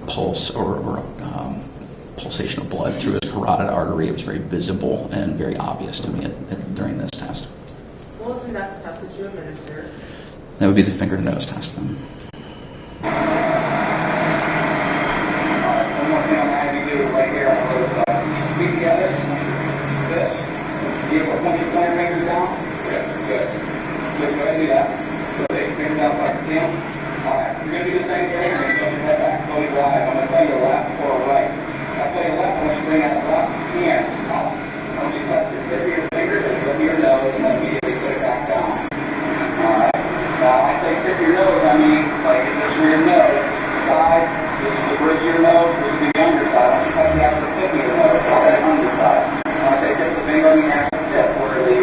pulse or pulsation of blood through his carotid artery. It was very visible and very obvious to me during this test. What was the next test that you administered? That would be the finger-to-nose test then. One more thing I'm going to have you do right here on the roadside. Feet together. Good. You have one your pointer fingers down? Yeah. Good. Good. Go ahead and do that. Go take your fingers out like you can. All right. You're going to do the same thing. You're going to put your head back, slowly rise. I'm going to tell you left or right. I'll tell you left. I want you to bring out the left hand up. I want you to touch your tip of your fingers and tip of your nose and then immediately put it back down. All right. Now, I say tip of your nose, I mean, like if this is your nose, side, this is the bridge of your nose, this is the underside. I want you to touch the actual tip of your nose, call that underside. When I say tip the finger, I mean actual tip, where the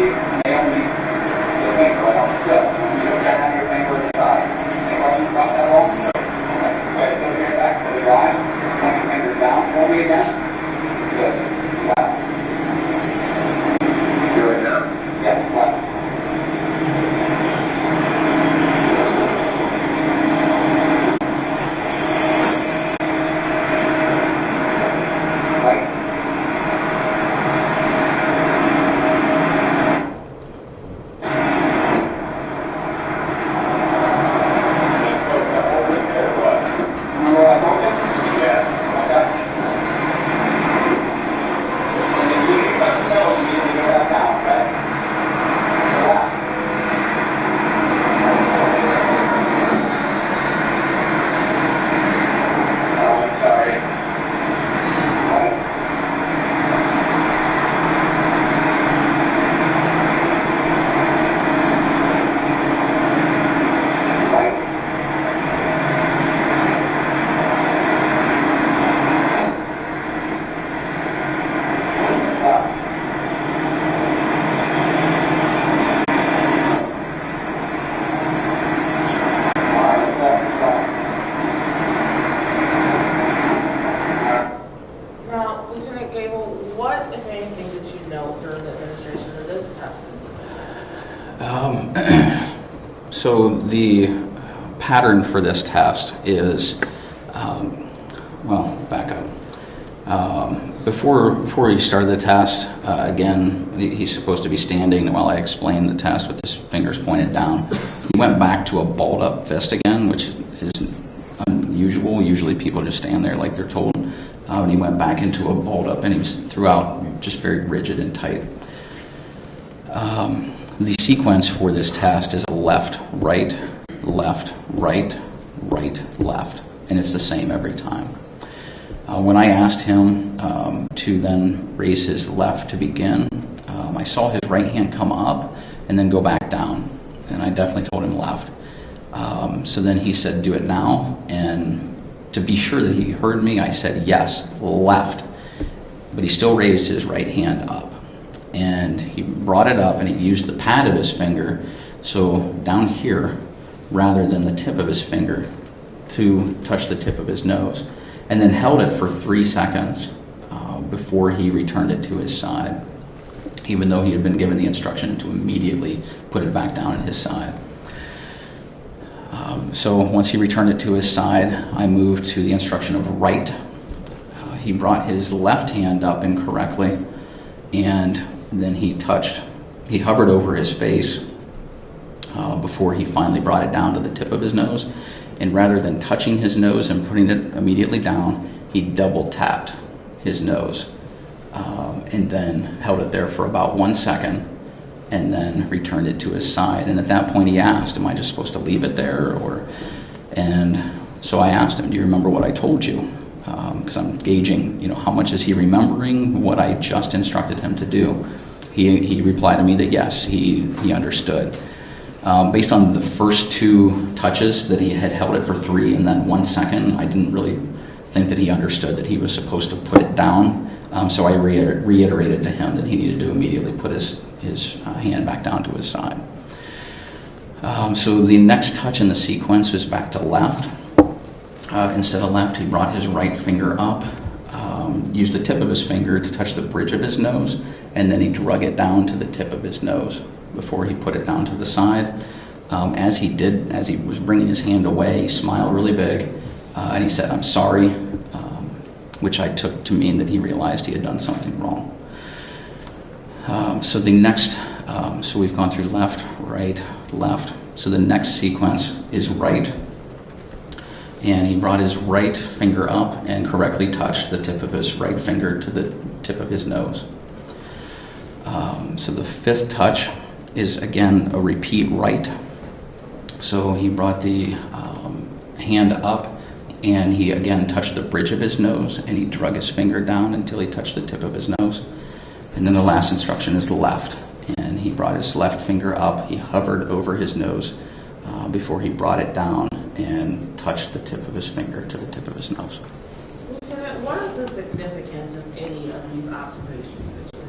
nail meets the finger, right on the tip. You look down on your finger at the side. Any questions about that at all? No. Okay. Go ahead, put your head back, put it rise, point your fingers down for me again. Good. Left. Good. Yes, left. So the pattern for this test is, well, back up. Before he started the test, again, he's supposed to be standing while I explain the test with his fingers pointed down. He went back to a balled up fist again, which is unusual. Usually people just stand there like they're told. And he went back into a balled up, and he was throughout just very rigid and tight. The sequence for this test is left, right, left, right, right, left, and it's the same every time. When I asked him to then raise his left to begin, I saw his right hand come up and then go back down, and I definitely told him left. So then he said, do it now, and to be sure that he heard me, I said, yes, left, but he still raised his right hand up. And he brought it up and he used the pad of his finger, so down here, rather than the tip of his finger, to touch the tip of his nose, and then held it for 3 seconds before he returned it to his side, even though he had been given the instruction to immediately put it back down at his side. So once he returned it to his side, I moved to the instruction of right. He brought his left hand up incorrectly, and then he hovered over his face before he finally brought it down to the tip of his nose. And rather than touching his nose and putting it immediately down, he double tapped his nose and then held it there for about 1 second and then returned it to his side. And at that point he asked, am I just supposed to leave it there? And so I asked him, do you remember what I told you? Because I'm gauging, how much is he remembering what I just instructed him to do. He replied to me that yes, he understood. Based on the first 2 touches that he had held it for 3 and then 1 second, I didn't really think that he understood that he was supposed to put it down. So I reiterated to him that he needed to immediately put his hand back down to his side. So the next touch in the sequence was back to left. Instead of left, he brought his right finger up, used the tip of his finger to touch the bridge of his nose, and then he drug it down to the tip of his nose before he put it down to the side. As he was bringing his hand away, he smiled really big, and he said, I'm sorry, which I took to mean that he realized he had done something wrong. So the next So we've gone through left, right, left. So the next sequence is right. And he brought his right finger up and correctly touched the tip of his right finger to the tip of his nose. So the fifth touch is, again, a repeat right. So he brought the hand up, and he again touched the bridge of his nose, and he drug his finger down until he touched the tip of his nose. And then the last instruction is left. And he brought his left finger up, he hovered over his nose before he brought it down and touched the tip of his finger to the tip of his nose. Lieutenant, what is the significance of any of these observations that you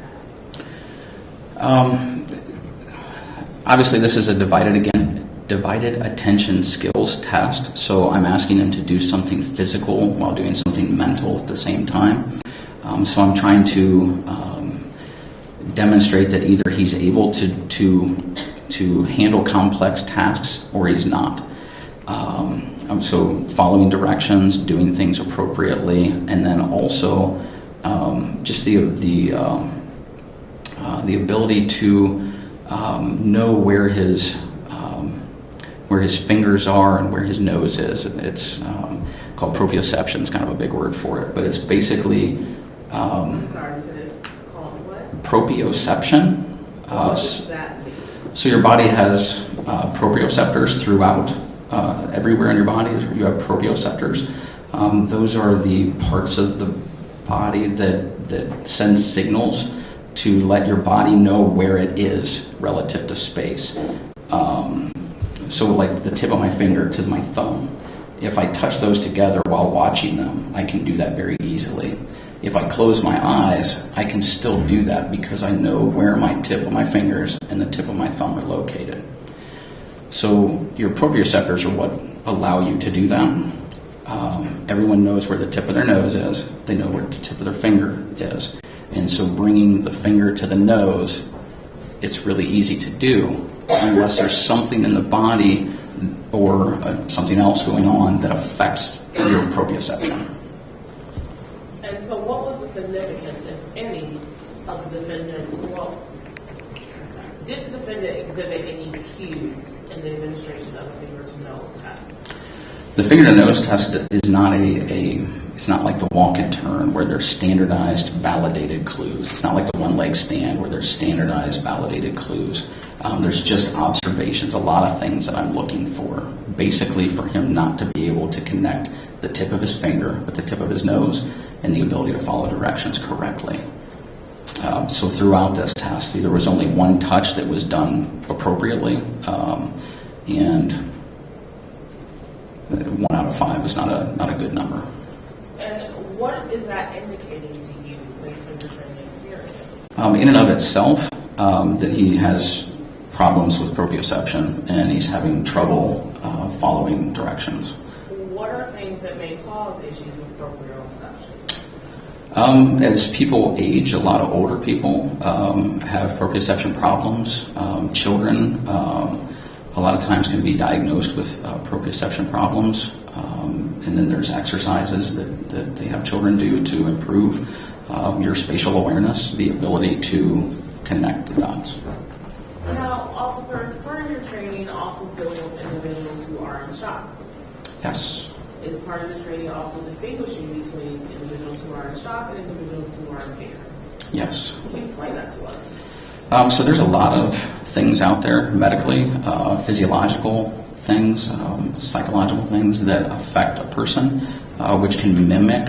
have? Obviously, this is a divided attention skills test, so I'm asking him to do something physical while doing something mental at the same time. So I'm trying to demonstrate that either he's able to handle complex tasks or he's not. So following directions, doing things appropriately, and then also just the ability to know where his fingers are and where his nose is. It's called proprioception. It's kind of a big word for it, but it's basically I'm sorry, is it called what? proprioception. What does that mean? So your body has proprioceptors throughout. Everywhere in your body you have proprioceptors. Those are the parts of the body that send signals to let your body know where it is relative to space. So like the tip of my finger to my thumb, if I touch those together while watching them, I can do that very easily. If I close my eyes, I can still do that because I know where my tip of my fingers and the tip of my thumb are located. So your proprioceptors are what allow you to do that. Everyone knows where the tip of their nose is. They know where the tip of their finger is. And so bringing the finger to the nose, it's really easy to do unless there's something in the body or something else going on that affects your proprioception. And so what was the significance, if any, of the defendant? Well, did the defendant exhibit any cues in the administration of the finger-to-nose test? The finger-to-nose test is not it's not like the walk and turn where there's standardized, validated clues. It's not like the one-leg stand where there's standardized, validated clues. There's just observations, a lot of things that I'm looking for, basically for him not to be able to connect the tip of his finger with the tip of his nose and the ability to follow directions correctly. So throughout this test, there was only one touch that was done appropriately, and 1 out of 5 is not a good number. And what is that indicating to you based on your training experience? In and of itself, that he has problems with proprioception and he's having trouble following directions. What are things that may cause issues with proprioception? As people age, a lot of older people have proprioception problems. Children, a lot of times can be diagnosed with proprioception problems. And then there's exercises that they have children do to improve your spatial awareness, the ability to connect the dots. Now, officers, part of your training also deals with individuals who are in shock. Yes. Is part of the training also distinguishing between individuals who are in shock and individuals who are in fear? Yes. Can you explain that to us? So there's a lot of things out there medically, physiological things, psychological things that affect a person, which can mimic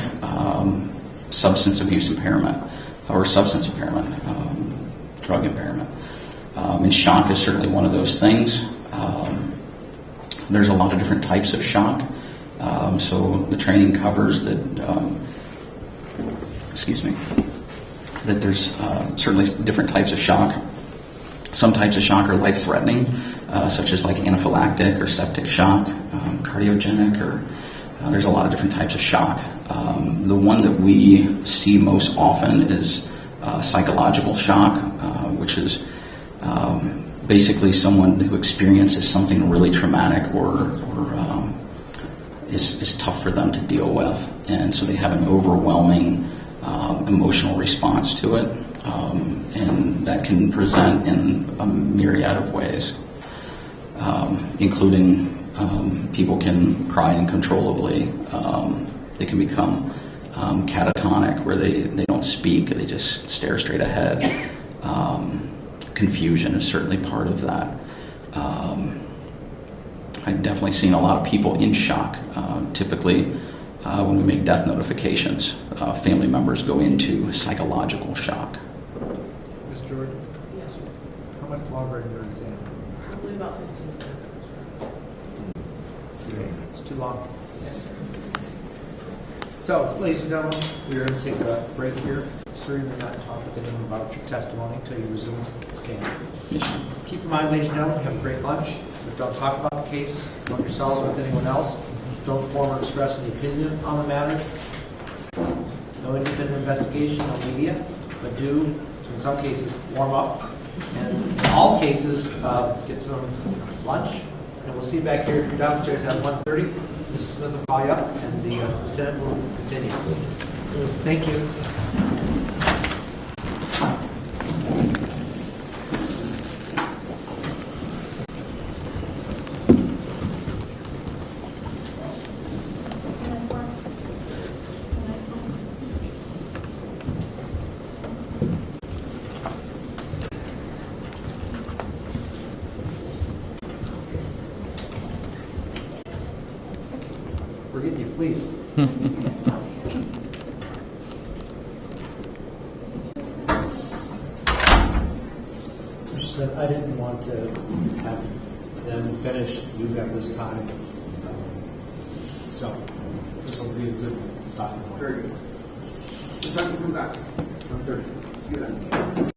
substance abuse impairment or substance impairment, drug impairment. And shock is certainly one of those things. There's a lot of different types of shock. So the training covers that, that there's certainly different types of shock. Some types of shock are life-threatening, such as like anaphylactic or septic shock, cardiogenic, or there's a lot of different types of shock. The one that we see most often is psychological shock, which is basically someone who experiences something really traumatic or is tough for them to deal with, and so they have an overwhelming emotional response to it. And that can present in a myriad of ways, including people can cry uncontrollably. They can become catatonic, where they don't speak, they just stare straight ahead. Confusion is certainly part of that. I've definitely seen a lot of people in shock. Typically, when we make death notifications, family members go into psychological shock. Ms. Jordan? Yes, How much longer in your exam? probably about 15 minutes. It's too long. Yes. So, ladies and gentlemen, we are going to take a break here. Sir, you may not talk with anyone about your testimony until you resume stand. Keep in mind, ladies and gentlemen, have a great lunch, but don't talk about the case among yourselves or with anyone else. Don't form or express any opinion on the matter. No independent investigation, no media, but do, in some cases, warm up. And in all cases, get some lunch. And we'll see you back here if you're downstairs at 1:30. Mrs. Smith will call you up, and the lieutenant will continue. Thank you. We're getting you fleece. I didn't want to have them finish. You have this time. So this will be a good stopping point. Very good. Just have to come back. 1:30. See you then.